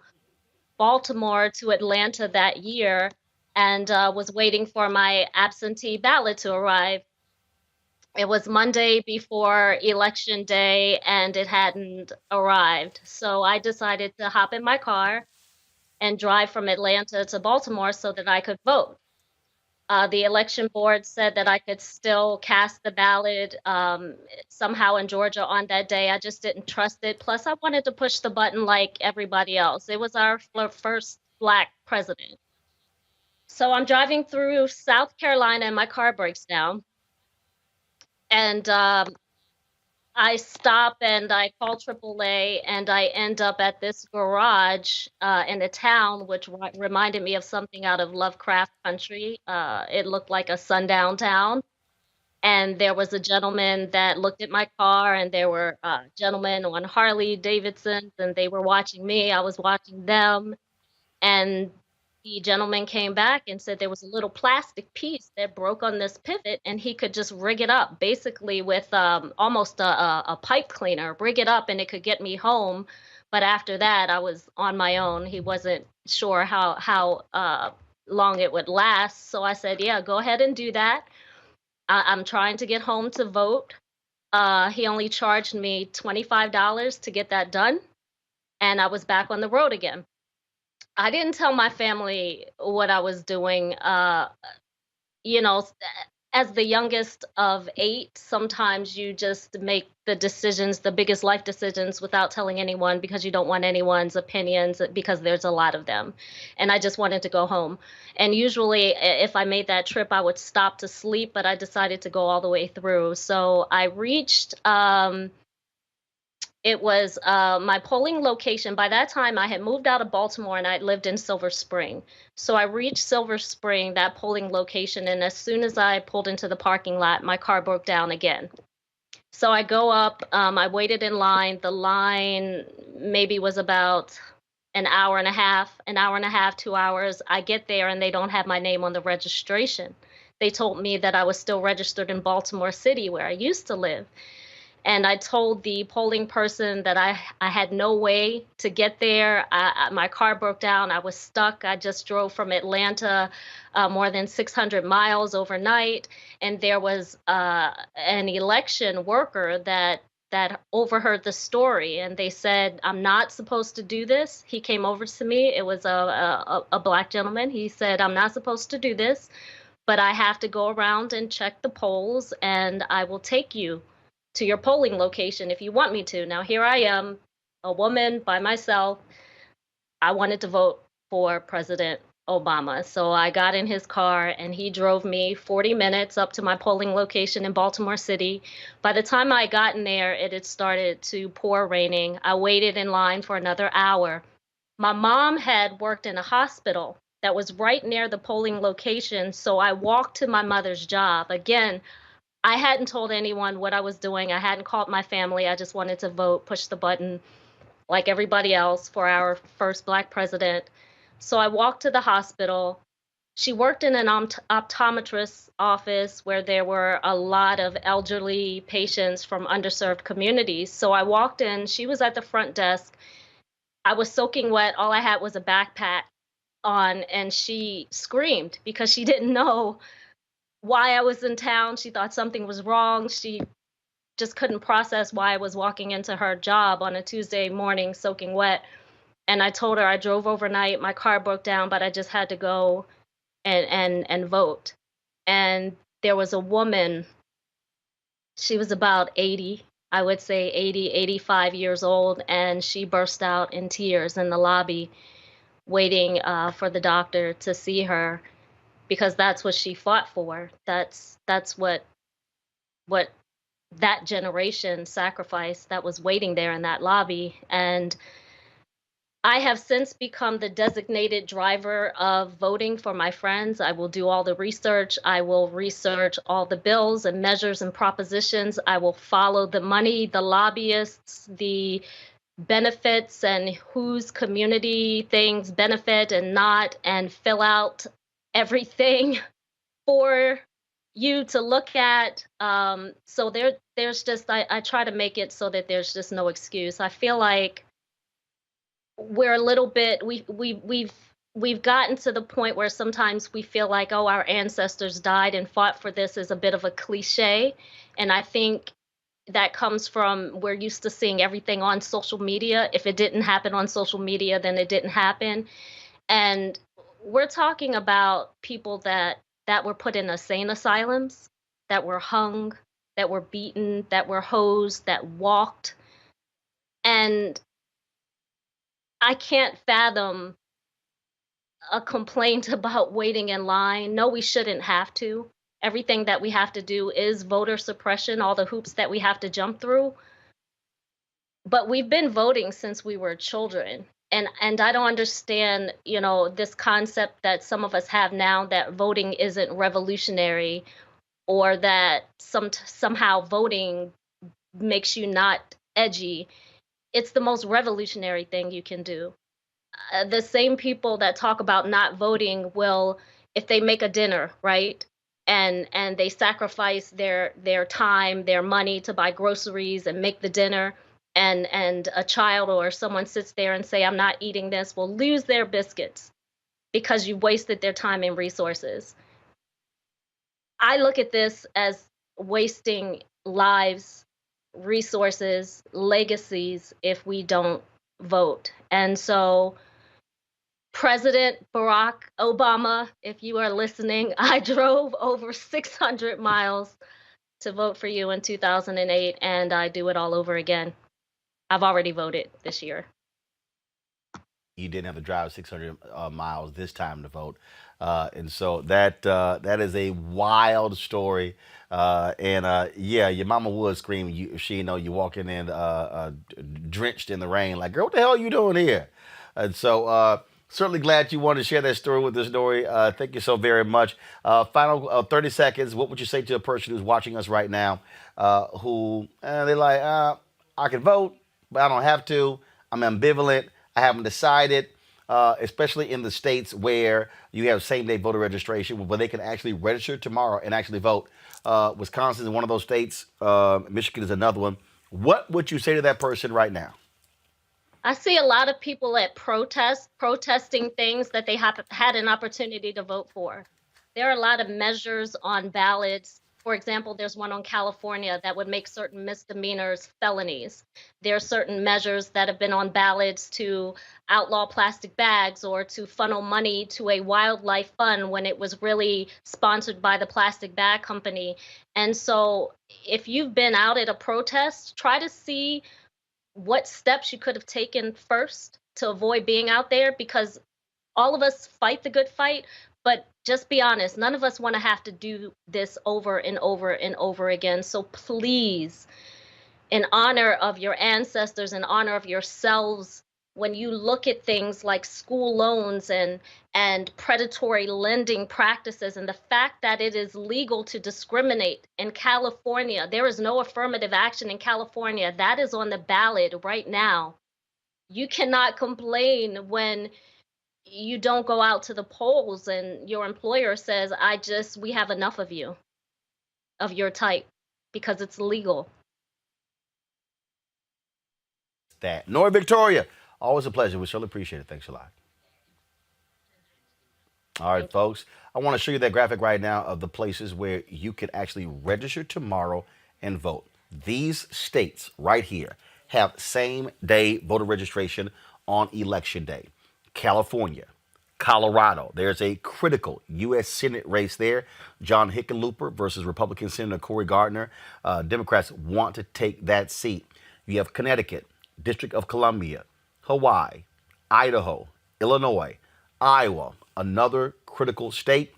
Baltimore to Atlanta that year and was waiting for my absentee ballot to arrive. It was Monday before election day and it hadn't arrived. So I decided to hop in my car and drive from Atlanta to Baltimore so that I could vote. The election board said that I could still cast the ballot somehow in Georgia on that day. I just didn't trust it. Plus, I wanted to push the button like everybody else. It was our first Black president. So I'm driving through South Carolina and my car breaks down. And I stop and I call AAA and I end up at this garage in a town which reminded me of something out of Lovecraft Country. It looked like a sundown town. And there was a gentleman that looked at my car, and there were gentlemen on Harley Davidsons, and they were watching me. I was watching them. And the gentleman came back and said there was a little plastic piece that broke on this pivot and he could just rig it up basically with almost a pipe cleaner, rig it up and it could get me home. But after that, I was on my own. He wasn't sure how long it would last. So I said, yeah, go ahead and do that. I'm trying to get home to vote. He only charged me $25 to get that done. And I was back on the road again. I didn't tell my family what I was doing. You know, as the youngest of 8, sometimes you just make the decisions, the biggest life decisions, without telling anyone because you don't want anyone's opinions because there's a lot of them. And I just wanted to go home. And usually, if I made that trip, I would stop to sleep, but I decided to go all the way through. So I reached. It was my polling location. By that time, I had moved out of Baltimore and I lived in Silver Spring. So I reached Silver Spring, that polling location, and as soon as I pulled into the parking lot, my car broke down again. So I go up, I waited in line. The line maybe was about an hour and a half, 2 hours. I get there and they don't have my name on the registration. They told me that I was still registered in Baltimore City, where I used to live. And I told the polling person that I had no way to get there. My car broke down. I was stuck. I just drove from Atlanta more than 600 miles overnight. And there was an election worker that overheard the story. And they said, I'm not supposed to do this. He came over to me. It was a Black gentleman. He said, I'm not supposed to do this, but I have to go around and check the polls and I will take you to your polling location if you want me to. Now, here I am, a woman by myself. I wanted to vote for President Obama. So I got in his car and he drove me 40 minutes up to my polling location in Baltimore City. By the time I got in there, it had started to pour raining. I waited in line for another hour. My mom had worked in a hospital that was right near the polling location. So I walked to my mother's job. Again, I hadn't told anyone what I was doing. I hadn't called my family. I just wanted to vote, push the button like everybody else for our first Black president. So I walked to the hospital. She worked in an optometrist's office where there were a lot of elderly patients from underserved communities. So I walked in. She was at the front desk. I was soaking wet. All I had was a backpack on, and she screamed because she didn't know why I was in town. She thought something was wrong. She just couldn't process why I was walking into her job on a Tuesday morning soaking wet. And I told her I drove overnight, my car broke down, but I just had to go and vote. And there was a woman, she was about 80, I would say 80, 85 years old, and she burst out in tears in the lobby waiting for the doctor to see her, because that's what she fought for. That's what that generation sacrifice that was waiting there in that lobby. And I have since become the designated driver of voting for my friends. I will do all the research. I will research all the bills and measures and propositions. I will follow the money, the lobbyists, the benefits, and whose community things benefit and not, and fill out everything for you to look at. So there's just, I try to make it so that there's just no excuse. I feel like we're a little bit we've gotten to the point where sometimes we feel like, oh, our ancestors died and fought for this, is a bit of a cliche. And I think that comes from, we're used to seeing everything on social media. If it didn't happen on social media, then it didn't happen. And we're talking about people that were put in insane asylums, that were hung, that were beaten, that were hosed, that walked. And I can't fathom a complaint about waiting in line. No, we shouldn't have to. Everything that we have to do is voter suppression, all the hoops that we have to jump through. But we've been voting since we were children. And I don't understand, this concept that some of us have now that voting isn't revolutionary, or that somehow voting makes you not edgy. It's the most revolutionary thing you can do. The same people that talk about not voting will, if they make a dinner, right, and they sacrifice their time, their money to buy groceries and make the dinner, and a child or someone sits there and say, I'm not eating this, will lose their biscuits because you wasted their time and resources. I look at this as wasting lives, resources, legacies if we don't vote. And so, President Barack Obama, if you are listening, I drove over 600 miles to vote for you in 2008, and I do it all over again. I've already voted this year. You didn't have to drive 600 miles this time to vote. And so that is a wild story. Yeah, your mama would scream. She know you walking in drenched in the rain, like, girl, what the hell are you doing here? And so certainly glad you wanted to share that story with us, Dory. Thank you so very much. Final 30 seconds. What would you say to a person who's watching us right now, who they're like, I can vote, but I don't have to. I'm ambivalent. I haven't decided, especially in the states where you have same-day voter registration, where they can actually register tomorrow and actually vote. Wisconsin is one of those states. Michigan is another one. What would you say to that person right now? I see a lot of people at protesting things that they had an opportunity to vote for. There are a lot of measures on ballots. For example, there's one on California that would make certain misdemeanors felonies. There are certain measures that have been on ballots to outlaw plastic bags, or to funnel money to a wildlife fund when it was really sponsored by the plastic bag company. And so if you've been out at a protest, try to see what steps you could have taken first to avoid being out there, because all of us fight the good fight, but just be honest, none of us want to have to do this over and over and over again. So please, in honor of your ancestors, in honor of yourselves, when you look at things like school loans and predatory lending practices, and the fact that it is legal to discriminate in California, there is no affirmative action in California. That is on the ballot right now. You cannot complain when you don't go out to the polls and your employer says, we have enough of you, of your type, because it's legal. That. Nora Victoria, always a pleasure. We certainly appreciate it. Thanks a lot. All right, folks. I want to show you that graphic right now of the places where you can actually register tomorrow and vote. These states right here have same-day voter registration on Election Day. California, Colorado, there's a critical U.S. Senate race there. John Hickenlooper versus Republican Senator Cory Gardner. Democrats want to take that seat. You have Connecticut, District of Columbia, Hawaii, Idaho, Illinois, Iowa, another critical state.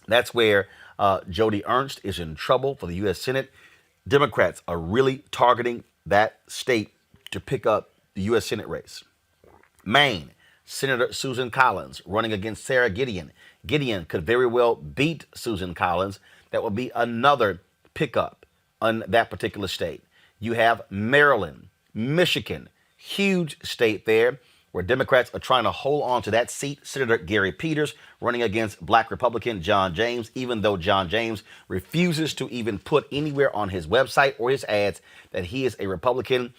That's where Joni Ernst is in trouble for the U.S. Senate. Democrats are really targeting that state to pick up the U.S. Senate race. Maine, Senator Susan Collins running against Sarah Gideon. Gideon could very well beat Susan Collins. That would be another pickup on that particular state. You have Maryland, Michigan, huge state there where Democrats are trying to hold on to that seat. Senator Gary Peters running against Black Republican John James, even though John James refuses to even put anywhere on his website or his ads that he is a Republican.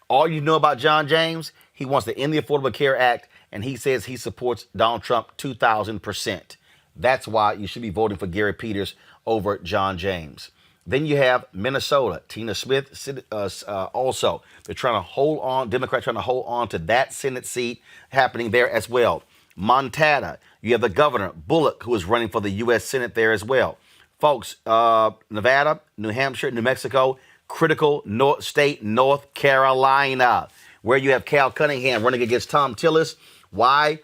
All you know about John James, he wants to end the Affordable Care Act, and he says he supports Donald Trump 2,000%. That's why you should be voting for Gary Peters over John James. Then you have Minnesota, Tina Smith also. They're trying to hold on, Democrats trying to hold on to that Senate seat happening there as well. Montana, you have the governor, Bullock, who is running for the U.S. Senate there as well. Folks, Nevada, New Hampshire, New Mexico, critical state, North Carolina, where you have Cal Cunningham running against Tom Tillis. Why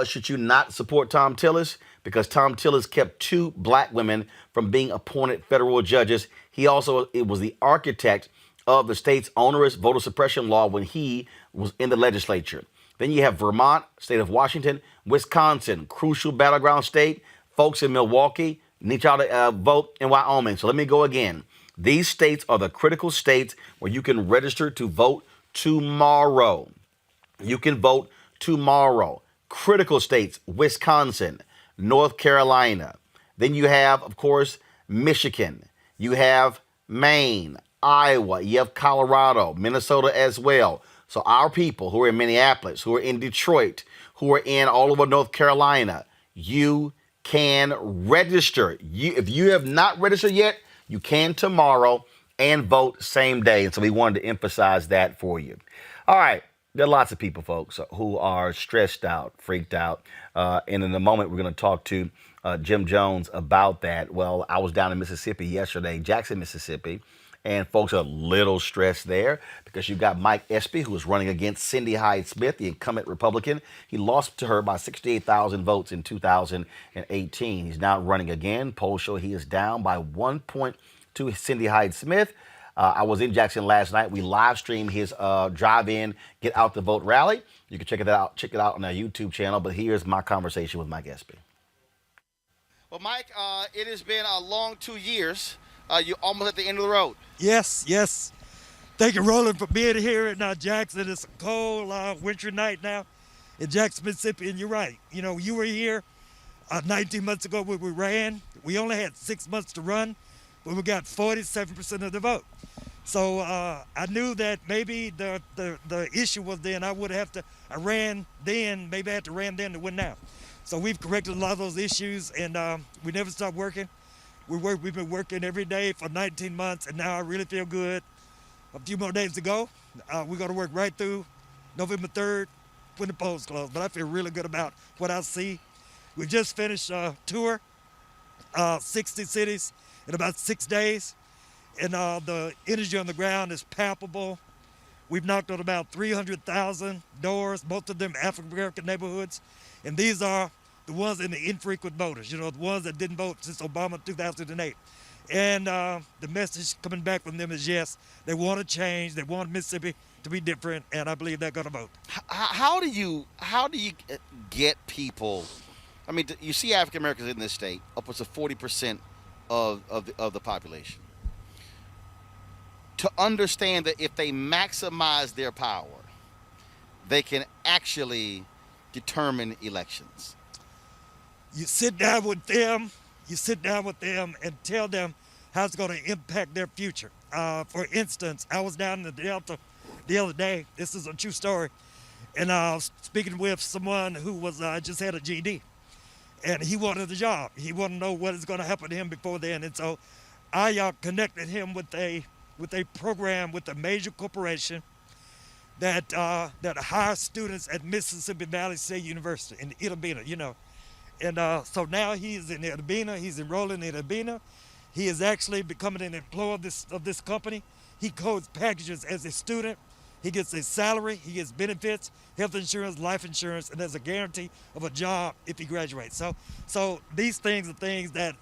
should you not support Tom Tillis? Because Tom Tillis kept 2 black women from being appointed federal judges. He also was the architect of the state's onerous voter suppression law when he was in the legislature. Then you have Vermont, state of Washington, Wisconsin, crucial battleground state. Folks in Milwaukee need y'all to vote in Wyoming. So let me go again. These states are the critical states where you can register to vote tomorrow. You can vote tomorrow. Critical states, Wisconsin, North Carolina. Then you have, of course, Michigan. You have Maine, Iowa. You have Colorado, Minnesota as well. So our people who are in Minneapolis, who are in Detroit, who are in all over North Carolina, you can register. If you have not registered yet, you can tomorrow and vote same day. And so we wanted to emphasize that for you. All right. There are lots of people, folks, who are stressed out, freaked out. And in a moment, we're going to talk to Jim Jones about that. Well, I was down in Mississippi yesterday, Jackson, Mississippi, and folks are a little stressed there because you've got Mike Espy, who is running against Cindy Hyde-Smith, the incumbent Republican. He lost to her by 68,000 votes in 2018. He's now running again. Polls show he is down by 1 point to Cindy Hyde-Smith. I was in Jackson last night. We live streamed his drive-in Get Out the Vote rally. You can check it out on our YouTube channel. But here's my conversation with Mike Espy. Well, Mike, it has been a long 2 years. You're almost at the end of the road. Yes. Thank you, Roland, for being here in Jackson. It's a cold, wintry night now in Jackson, Mississippi. And you're right. You know, you were here 19 months ago when we ran. We only had 6 months to run, but we got 47% of the vote. So I knew that maybe the issue was then I ran then, maybe I had to ran then to win now. So we've corrected a lot of those issues, and we never stopped working. We've been working every day for 19 months, and now I really feel good. A few more days to go. We're going to work right through November 3rd when the polls close, but I feel really good about what I see. We just finished a tour, 60 cities in about 6 days. And the energy on the ground is palpable. We've knocked on about 300,000 doors, most of them African-American neighborhoods. And these are the ones in the infrequent voters, you know, the ones that didn't vote since Obama 2008. And the message coming back from them is yes, they want to change. They want Mississippi to be different, and I believe they're going to vote. How do you get people? I mean, you see African-Americans in this state, upwards of 40% of the population. To understand that if they maximize their power, they can actually determine elections. You sit down with them and tell them how it's going to impact their future. For instance, I was down in the Delta the other day. This is a true story. And I was speaking with someone who was just had a GED. And he wanted a job. He wanted to know what is going to happen to him before then. And so I connected him with a program with a major corporation that hires students at Mississippi Valley State University in Itta Bena, you know. And so now he's in Itta Bena, he's enrolling in Itta Bena. He is actually becoming an employee of this company. He codes packages as a student. He gets a salary, he gets benefits, health insurance, life insurance, and there's a guarantee of a job if he graduates. So these things are things that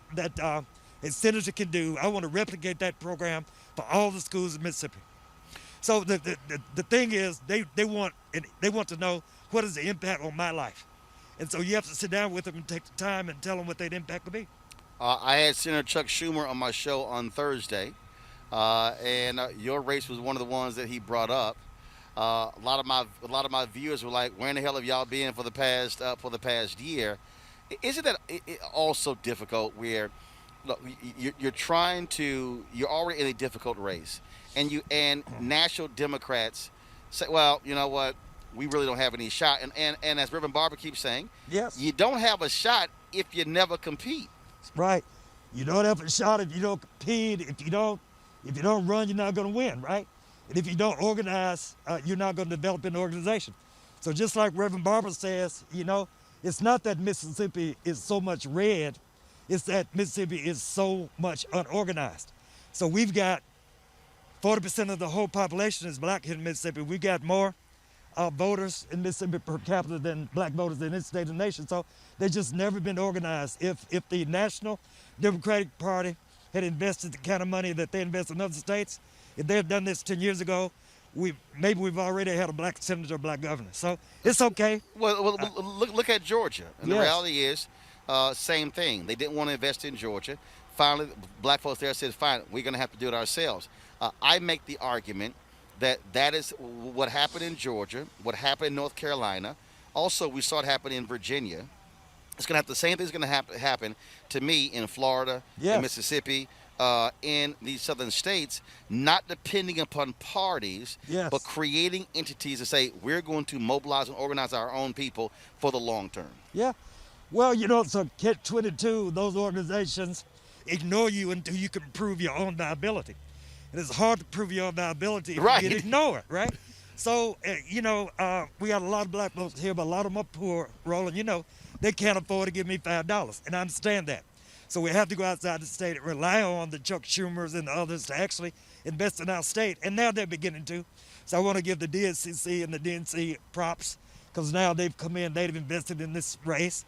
a senator can do. I want to replicate that program for all the schools in Mississippi. So the thing is, they want to know what is the impact on my life. And so you have to sit down with them and take the time and tell them what that impact will be. I had Senator Chuck Schumer on my show on Thursday, and your race was one of the ones that he brought up. A lot of my viewers were like, "Where in the hell have y'all been for the past year?" Isn't that also difficult? Where, look, you're already in a difficult race, and national Democrats say, "Well, you know what? We really don't have any shot." And as Reverend Barber keeps saying, yes, you don't have a shot if you never compete. Right. You don't have a shot if you don't compete. If you don't run, you're not going to win, right? And if you don't organize, you're not going to develop an organization. So just like Reverend Barber says, it's not that Mississippi is so much red, it's that Mississippi is so much unorganized. So we've got 40% of the whole population is black here in Mississippi. We got more voters in Mississippi per capita than black voters in this state of the nation. So they've just never been organized. If the National Democratic Party had invested the kind of money that they invest in other states, if they had done this 10 years ago, maybe we've already had a black senator, a black governor. So it's okay. Well, look at Georgia. And yes. The reality is, same thing. They didn't want to invest in Georgia. Finally, black folks there said, fine, we're going to have to do it ourselves. I make the argument that is what happened in Georgia, what happened in North Carolina. Also, we saw it happen in Virginia. It's going to have the same thing's going to happen to me in Florida, yes. in Mississippi, in these southern states, not depending upon parties, yes. but creating entities to say we're going to mobilize and organize our own people for the long term. Yeah. Well, so catch-22, those organizations ignore you until you can prove your own viability. And it's hard to prove your own viability if right. you get ignored, right? So, we got a lot of black folks here, but a lot of them are poor, Roland. They can't afford to give me $5, and I understand that. So we have to go outside the state and rely on the Chuck Schumers and the others to actually invest in our state, and now they're beginning to. So I want to give the DSCC and the DNC props, because now they've come in, they've invested in this race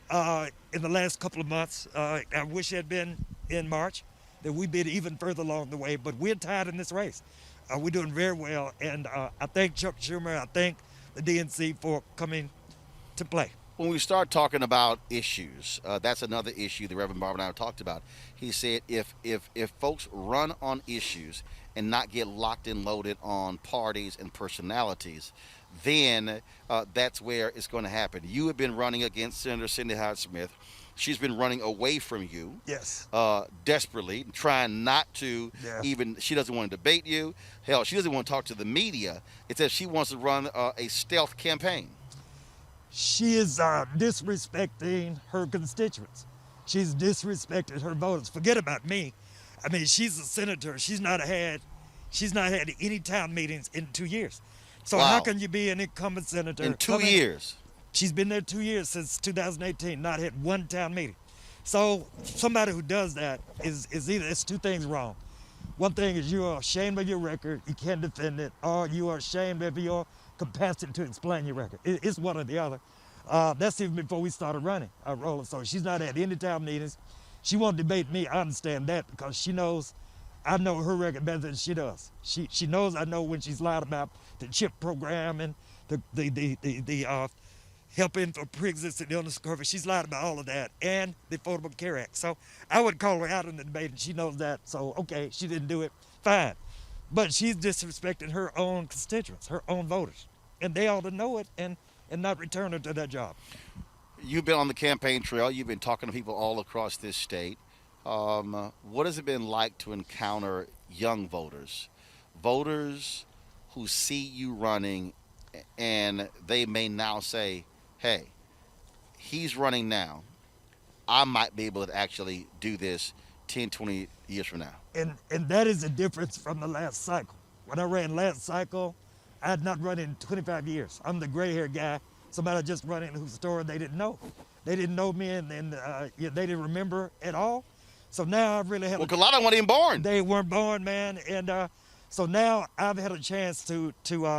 in the last couple of months. I wish it had been in March, that we'd been even further along the way, but we're tied in this race. We're doing very well, and I thank Chuck Schumer, I thank the DNC for coming to play. When we start talking about issues, that's another issue that Reverend Barber and I talked about. He said if folks run on issues and not get locked and loaded on parties and personalities, then that's where it's going to happen. You have been running against Senator Cindy Hyde-Smith. She's been running away from you, yes, desperately, trying not to even, she doesn't want to debate you. Hell, she doesn't want to talk to the media. It's that she wants to run a stealth campaign. She is disrespecting her constituents. She's disrespected her voters. Forget about me. I mean, she's a senator. She's not had any town meetings in 2 years. So wow. How can you be an incumbent senator? In 2 years? She's been there 2 years, since 2018, not had one town meeting. So somebody who does that it's two things wrong. One thing is you are ashamed of your record, you can't defend it, or you are ashamed of your capacity to explain your record. It's one or the other. That's even before we started running, Roland. So she's not had any town meetings. She won't debate me. I understand that, because she knows I know her record better than she does. She knows I know when she's lied about the CHIP program and the helping for pre-existing illness coverage. She's lied about all of that, and the Affordable Care Act. So I would call her out in the debate, and she knows that. So okay, she didn't do it, fine. But she's disrespecting her own constituents, her own voters, and they ought to know it and not return her to that job. You've been on the campaign trail. You've been talking to people all across this state. What has it been like to encounter young voters who see you running, and they may now say, hey, he's running now. I might be able to actually do this 10, 20 years from now. And that is the difference from the last cycle. When I ran last cycle, I had not run in 25 years. I'm the gray-haired guy. Somebody just run in whose store they didn't know. They didn't know me, and they didn't remember at all. So now I've really had. Well, because a lot of them weren't even born. They weren't born, man, and so now I've had a chance to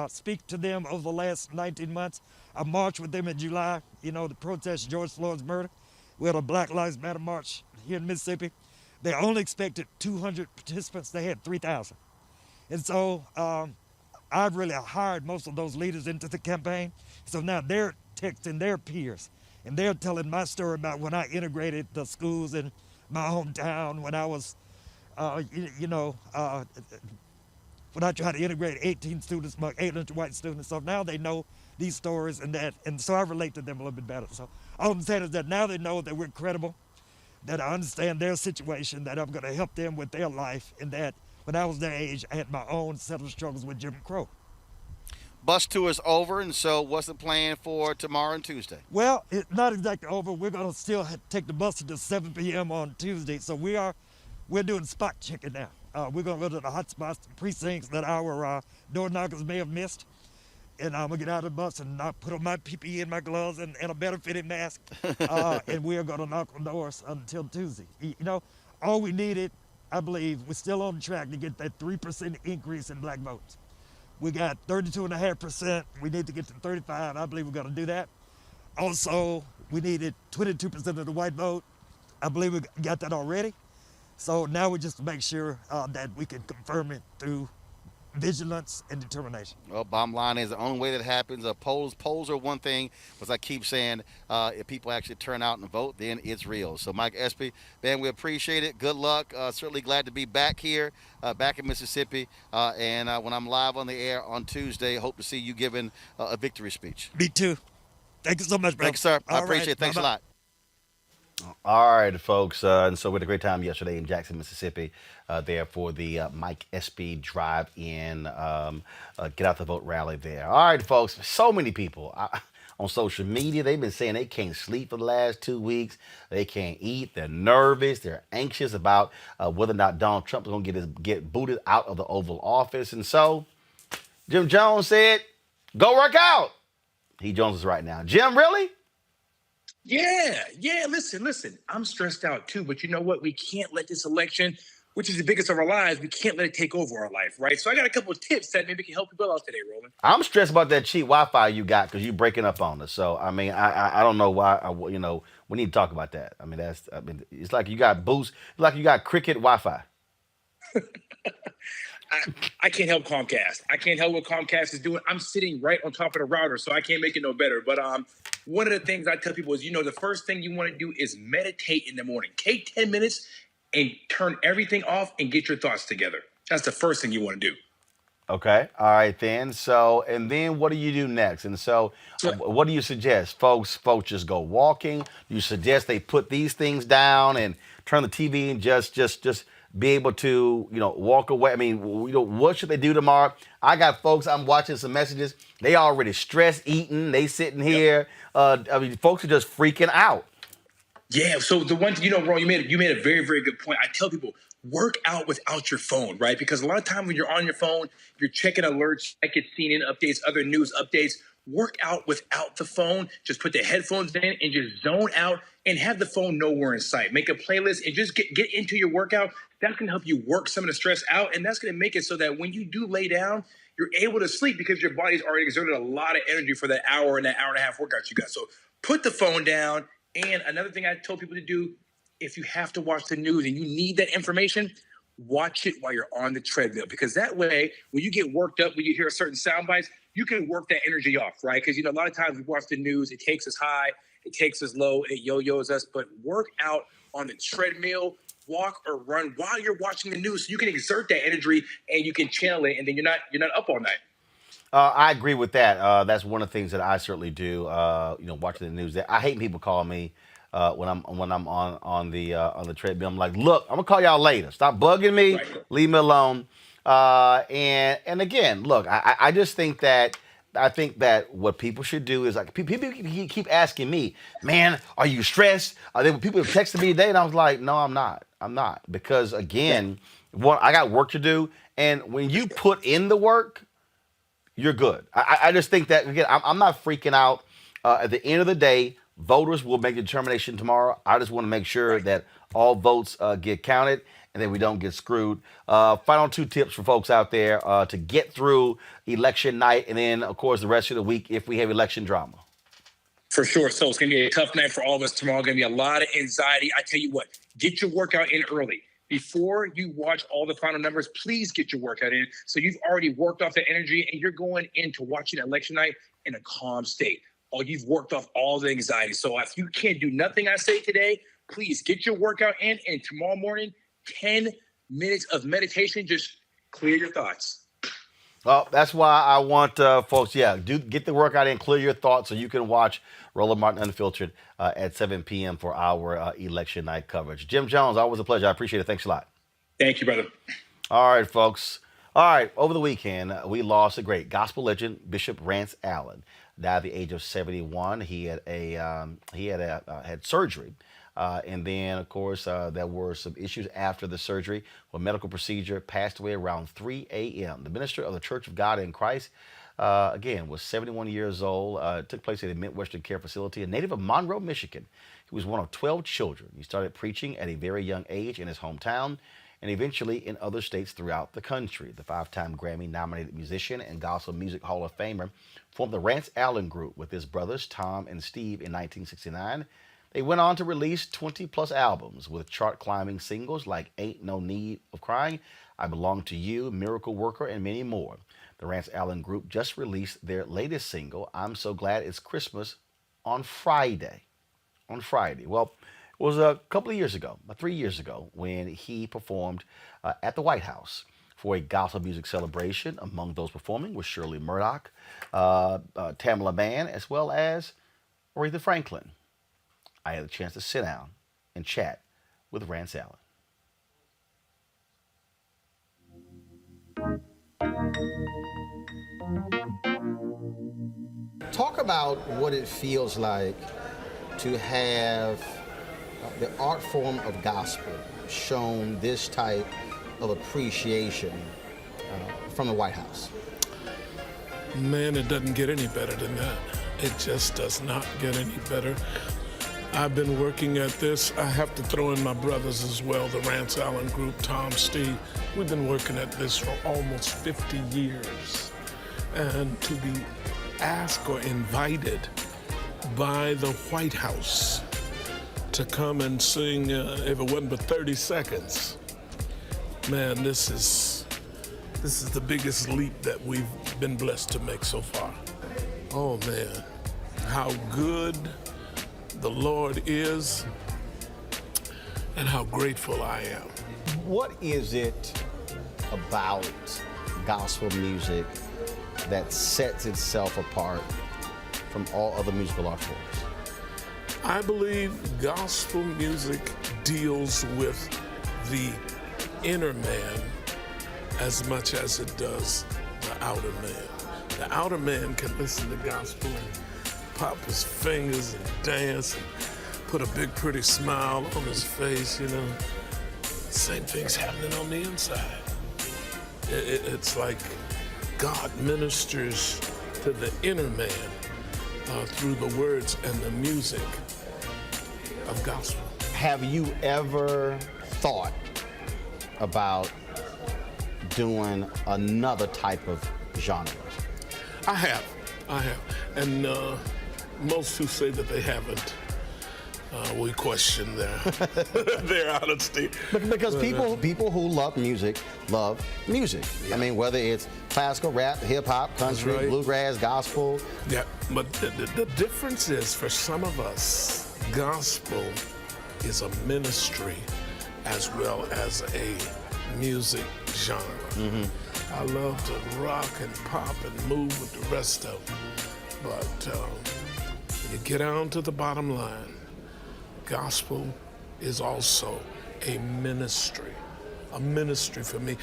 speak to them over the last 19 months. I marched with them in July. The protest George Floyd's murder. We had a Black Lives Matter march here in Mississippi. They only expected 200 participants. They had 3,000. And so I've really hired most of those leaders into the campaign. So now they're texting their peers, and they're telling my story about when I integrated the schools in my hometown, when I was, when I tried to integrate 18 students, 800 white students. So now they know these stories and so I relate to them a little bit better. So all I'm saying is that now they know that we're credible, that I understand their situation, that I'm going to help them with their life, and that when I was their age, I had my own set of struggles with Jim Crow. Bus tour is over, and so what's the plan for tomorrow and Tuesday? Well, it's not exactly over. We're going to still take the bus until 7 p.m. on Tuesday. So we're doing spot checking now. We're going to go to the hot spots, the precincts that our door knockers may have missed. And I'm going to get out of the bus and put on my PPE and my gloves and a better fitting mask. And we are going to knock on doors until Tuesday. You know, all we needed, I believe, we're still on track to get that 3% increase in black votes. We got 32.5%. We need to get to 35. I believe we're going to do that. Also, we needed 22% of the white vote. I believe we got that already. So now we just make sure that we can confirm it through vigilance and determination. Well, bottom line is the only way that happens. Polls are one thing, as I keep saying. If people actually turn out and vote, then it's real. So, Mike Espy, man, we appreciate it. Good luck. Certainly glad to be back here, back in Mississippi. And when I'm live on the air on Tuesday, hope to see you giving a victory speech. Me too. Thank you so much, bro. Thanks, sir. I appreciate it. Thanks a lot. All right, folks. And so we had a great time yesterday in Jackson, Mississippi, there for the Mike Espy Drive-In Get Out the Vote rally there. All right, folks. So many people on social media, they've been saying they can't sleep for the last 2 weeks. They can't eat. They're nervous. They're anxious about whether or not Donald Trump is going to get booted out of the Oval Office. And so Jim Jones said, go work out. He Jones is right now. Jim, really? Yeah. Listen. I'm stressed out too, but you know what? We can't let this election, which is the biggest of our lives, we can't let it take over our life, right? So I got a couple of tips that maybe can help people out today, Roland. I'm stressed about that cheap Wi-Fi you got because you're breaking up on us. So I mean, I don't know why. We need to talk about that. I mean, it's like you got boost, like you got cricket Wi-Fi. I can't help Comcast. I can't help what Comcast is doing. I'm sitting right on top of the router, so I can't make it no better. But one of the things I tell people is, the first thing you want to do is meditate in the morning. Take 10 minutes and turn everything off and get your thoughts together. That's the first thing you want to do. Okay. All right, then. So, and then what do you do next? And so, what do you suggest? Folks just go walking. You suggest they put these things down and turn the TV and just be able to, walk away. I mean, what should they do tomorrow? I got folks, I'm watching some messages. They already stress eating. They sitting here. Folks are just freaking out. Yeah. So the one, Ron, you made a very, very good point. I tell people, work out without your phone, right? Because a lot of time when you're on your phone, you're checking alerts, checking CNN updates, other news updates. Work out without the phone. Just put the headphones in and just zone out and have the phone nowhere in sight. Make a playlist and just get into your workout. That's going to help you work some of the stress out, and that's going to make it so that when you do lay down, you're able to sleep because your body's already exerted a lot of energy for that hour and a half workout you got. So put the phone down. And another thing I told people to do, if you have to watch the news and you need that information, watch it while you're on the treadmill, because that way, when you get worked up, when you hear certain sound bites, you can work that energy off, right? Because, a lot of times we watch the news, it takes us high, it takes us low, it yo-yos us, but work out on the treadmill, walk or run while you're watching the news so you can exert that energy and you can channel it, and then you're not up all night. I agree with that. That's one of the things that I certainly do. Watching the news. I hate people calling me when I'm on the treadmill. I'm like, look, I'm gonna call y'all later. Stop bugging me. Right. Leave me alone. And again, look, I just think that. I think that what people should do is, like, people keep asking me, man, are you stressed? People have texted me today, and I was like, no, I'm not. I'm not. Because, again, I got work to do. And when you put in the work, you're good. I just think that, again, I'm not freaking out. At the end of the day, voters will make a determination tomorrow. I just want to make sure that all votes get counted and that we don't get screwed. Final 2 tips for folks out there to get through election night, and then, of course, the rest of the week if we have election drama. For sure. So it's going to be a tough night for all of us tomorrow. Going to be a lot of anxiety. I tell you what, get your workout in early. before you watch all the final numbers, please get your workout in. So you've already worked off the energy and you're going into watching election night in a calm state. Or you've worked off all the anxiety. So if you can't do nothing I say today, please get your workout in. And tomorrow morning, 10 minutes of meditation, just clear your thoughts. Well, that's why I want folks, get the workout in, clear your thoughts so you can watch Roland Martin Unfiltered at 7 p.m. for our election night coverage. Jim Jones, always a pleasure. I appreciate it. Thanks a lot. Thank you, brother. All right, folks. All right, over the weekend, we lost a great gospel legend, Bishop Rance Allen. Died at the age of 71. He had had surgery. And then, of course, there were some issues after the surgery. A medical procedure, passed away around 3 a.m. The minister of the Church of God in Christ, again, was 71 years old. It took place at a Midwestern Care Facility, a native of Monroe, Michigan. He was one of 12 children. He started preaching at a very young age in his hometown and eventually in other states throughout the country. The 5-time Grammy-nominated musician and Gospel Music Hall of Famer formed the Rance Allen Group with his brothers Tom and Steve in 1969. They went on to release 20-plus albums with chart-climbing singles like Ain't No Need of Crying, I Belong to You, Miracle Worker, and many more. The Rance Allen Group just released their latest single, I'm So Glad It's Christmas, on Friday. Well, it was a couple of years ago, 3 years ago, when he performed at the White House for a gospel music celebration. Among those performing was Shirley Murdoch, Tamela Mann, as well as Aretha Franklin. I had a chance to sit down and chat with Rance Allen. Talk about what it feels like to have the art form of gospel shown this type of appreciation from the White House. Man, it doesn't get any better than that. It just does not get any better. I've been working at this. I have to throw in my brothers as well, the Rance Allen Group, Tom, Steve. We've been working at this for almost 50 years. And to be asked or invited by the White House to come and sing, if it wasn't but 30 seconds, man, this is the biggest leap that we've been blessed to make so far. Oh man, how good the Lord is and how grateful I am. What is it about gospel music that sets itself apart from all other musical art forms? I believe gospel music deals with the inner man as much as it does the outer man. The outer man can listen to gospel and pop his fingers and dance and put a big pretty smile on his face, you know. Same thing's happening on the inside. It's like God ministers to the inner man through the words and the music of gospel. Have you ever thought about doing another type of genre? I have. And most who say that they haven't, we question their honesty. Because people who love music. Yeah. I mean, whether it's classical, rap, hip hop, country, right, bluegrass, gospel. Yeah, but the difference is, for some of us, gospel is a ministry as well as a music genre. Mm-hmm. I love to rock and pop and move with the rest of them. But when you get down to the bottom line, gospel is also a ministry for me.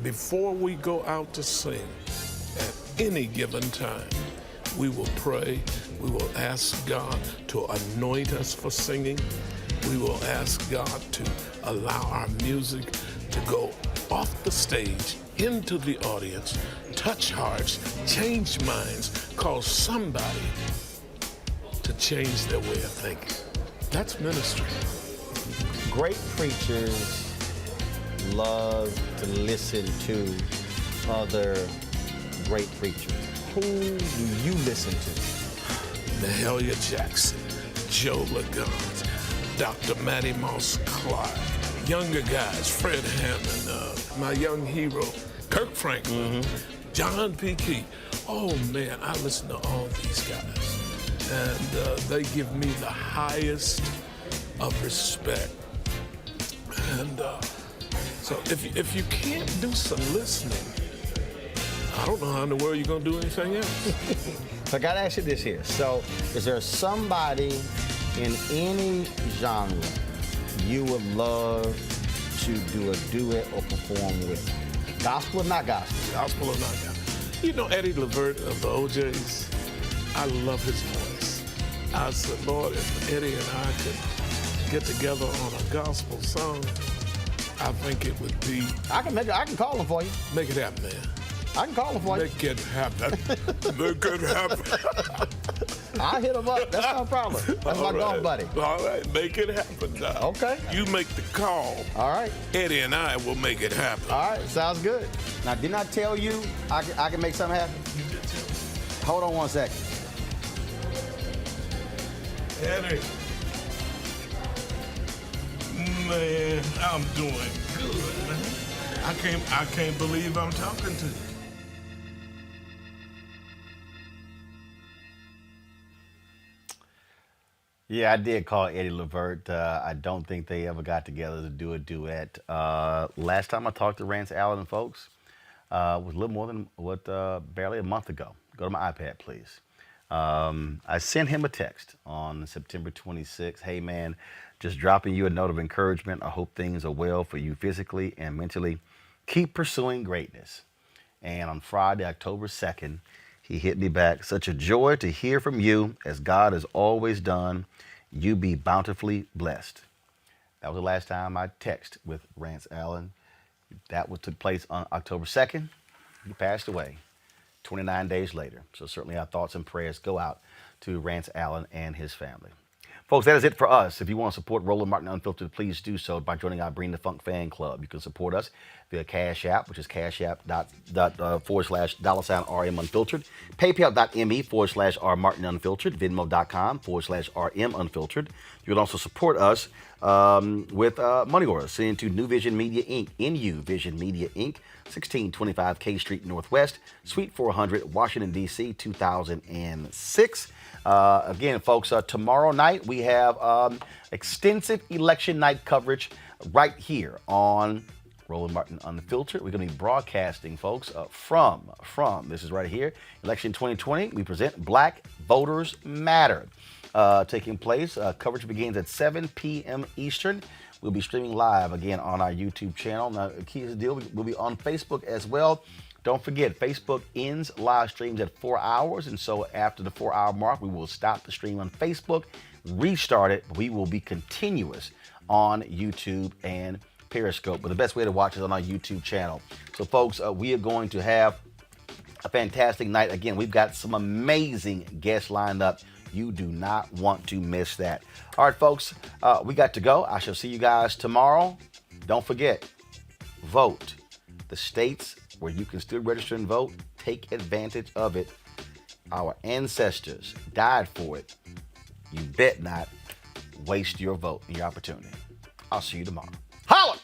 Before we go out to sing, at any given time, we will pray. We will ask God to anoint us for singing. We will ask God to allow our music to go off the stage into the audience, touch hearts, change minds, cause somebody to change their way of thinking. That's ministry. Great preachers love to listen to other great preachers. Who do you listen to? Mahalia Jackson, Joe LaGance, Dr. Mattie Moss Clark, younger guys, Fred Hammond, my young hero, Kirk Franklin, John P. Key. Oh man, I listen to all these guys, and they give me the highest of respect. And so if you can't do some listening, I don't know how in the world you're gonna do anything else. So I gotta ask you this here. So is there somebody in any genre you would love to do a duet or perform with? Gospel or not gospel? Gospel or not gospel. You know Eddie Levert of the OJs? I love his voice. I said, Lord, if Eddie and I could get together on a gospel song, I think it would be... I can call him for you. Make it happen, man. I can call him for you. Make it happen. Make it happen. I'll hit him up. That's no problem. That's my golf buddy. All right, make it happen now. Okay. You make the call. All right. Eddie and I will make it happen. All right, sounds good. Now, didn't I tell you I can make something happen? You did tell me. Hold on 1 second. Eddie. Man, I'm doing good, man. I can't believe I'm talking to you. Yeah, I did call Eddie Levert. I don't think they ever got together to do a duet. Last time I talked to Rance Allen and folks was a little more than barely a month ago. Go to my iPad, please. I sent him a text on September 26th. Hey, man, just dropping you a note of encouragement. I hope things are well for you physically and mentally. Keep pursuing greatness. And on Friday, October 2nd, he hit me back. Such a joy to hear from you, as God has always done. You be bountifully blessed. That was the last time I texted with Rance Allen. That took place on October 2nd. He passed away 29 days later. So certainly our thoughts and prayers go out to Rance Allen and his family. Folks, that is it for us. If you want to support Roland Martin Unfiltered, please do so by joining our Bring the Funk fan club. You can support us via Cash App, which is cashapp.com/$RM Unfiltered, paypal.me/R Martin Unfiltered, venmo.com/RM Unfiltered. You can also support us with money orders sent to New Vision Media Inc., NU Vision Media Inc., 1625 K Street Northwest, Suite 400, Washington, D.C., 2006. Again, folks, tomorrow night we have extensive election night coverage right here on Roland Martin Unfiltered. We're going to be broadcasting, folks, from this is right here, Election 2020. We present Black Voters Matter taking place. Coverage begins at 7 p.m. Eastern. We'll be streaming live again on our YouTube channel. Now, the key is the deal, we'll be on Facebook as well. Don't forget, Facebook ends live streams at 4 hours, and so after the 4-hour mark, we will stop the stream on Facebook, restart it. We will be continuous on YouTube and Periscope, but the best way to watch is on our YouTube channel. So, folks, we are going to have a fantastic night. Again, we've got some amazing guests lined up. You do not want to miss that. All right, folks, we got to go. I shall see you guys tomorrow. Don't forget, vote. The states where you can still register and vote, take advantage of it. Our ancestors died for it. You bet not waste your vote and your opportunity. I'll see you tomorrow. Holla!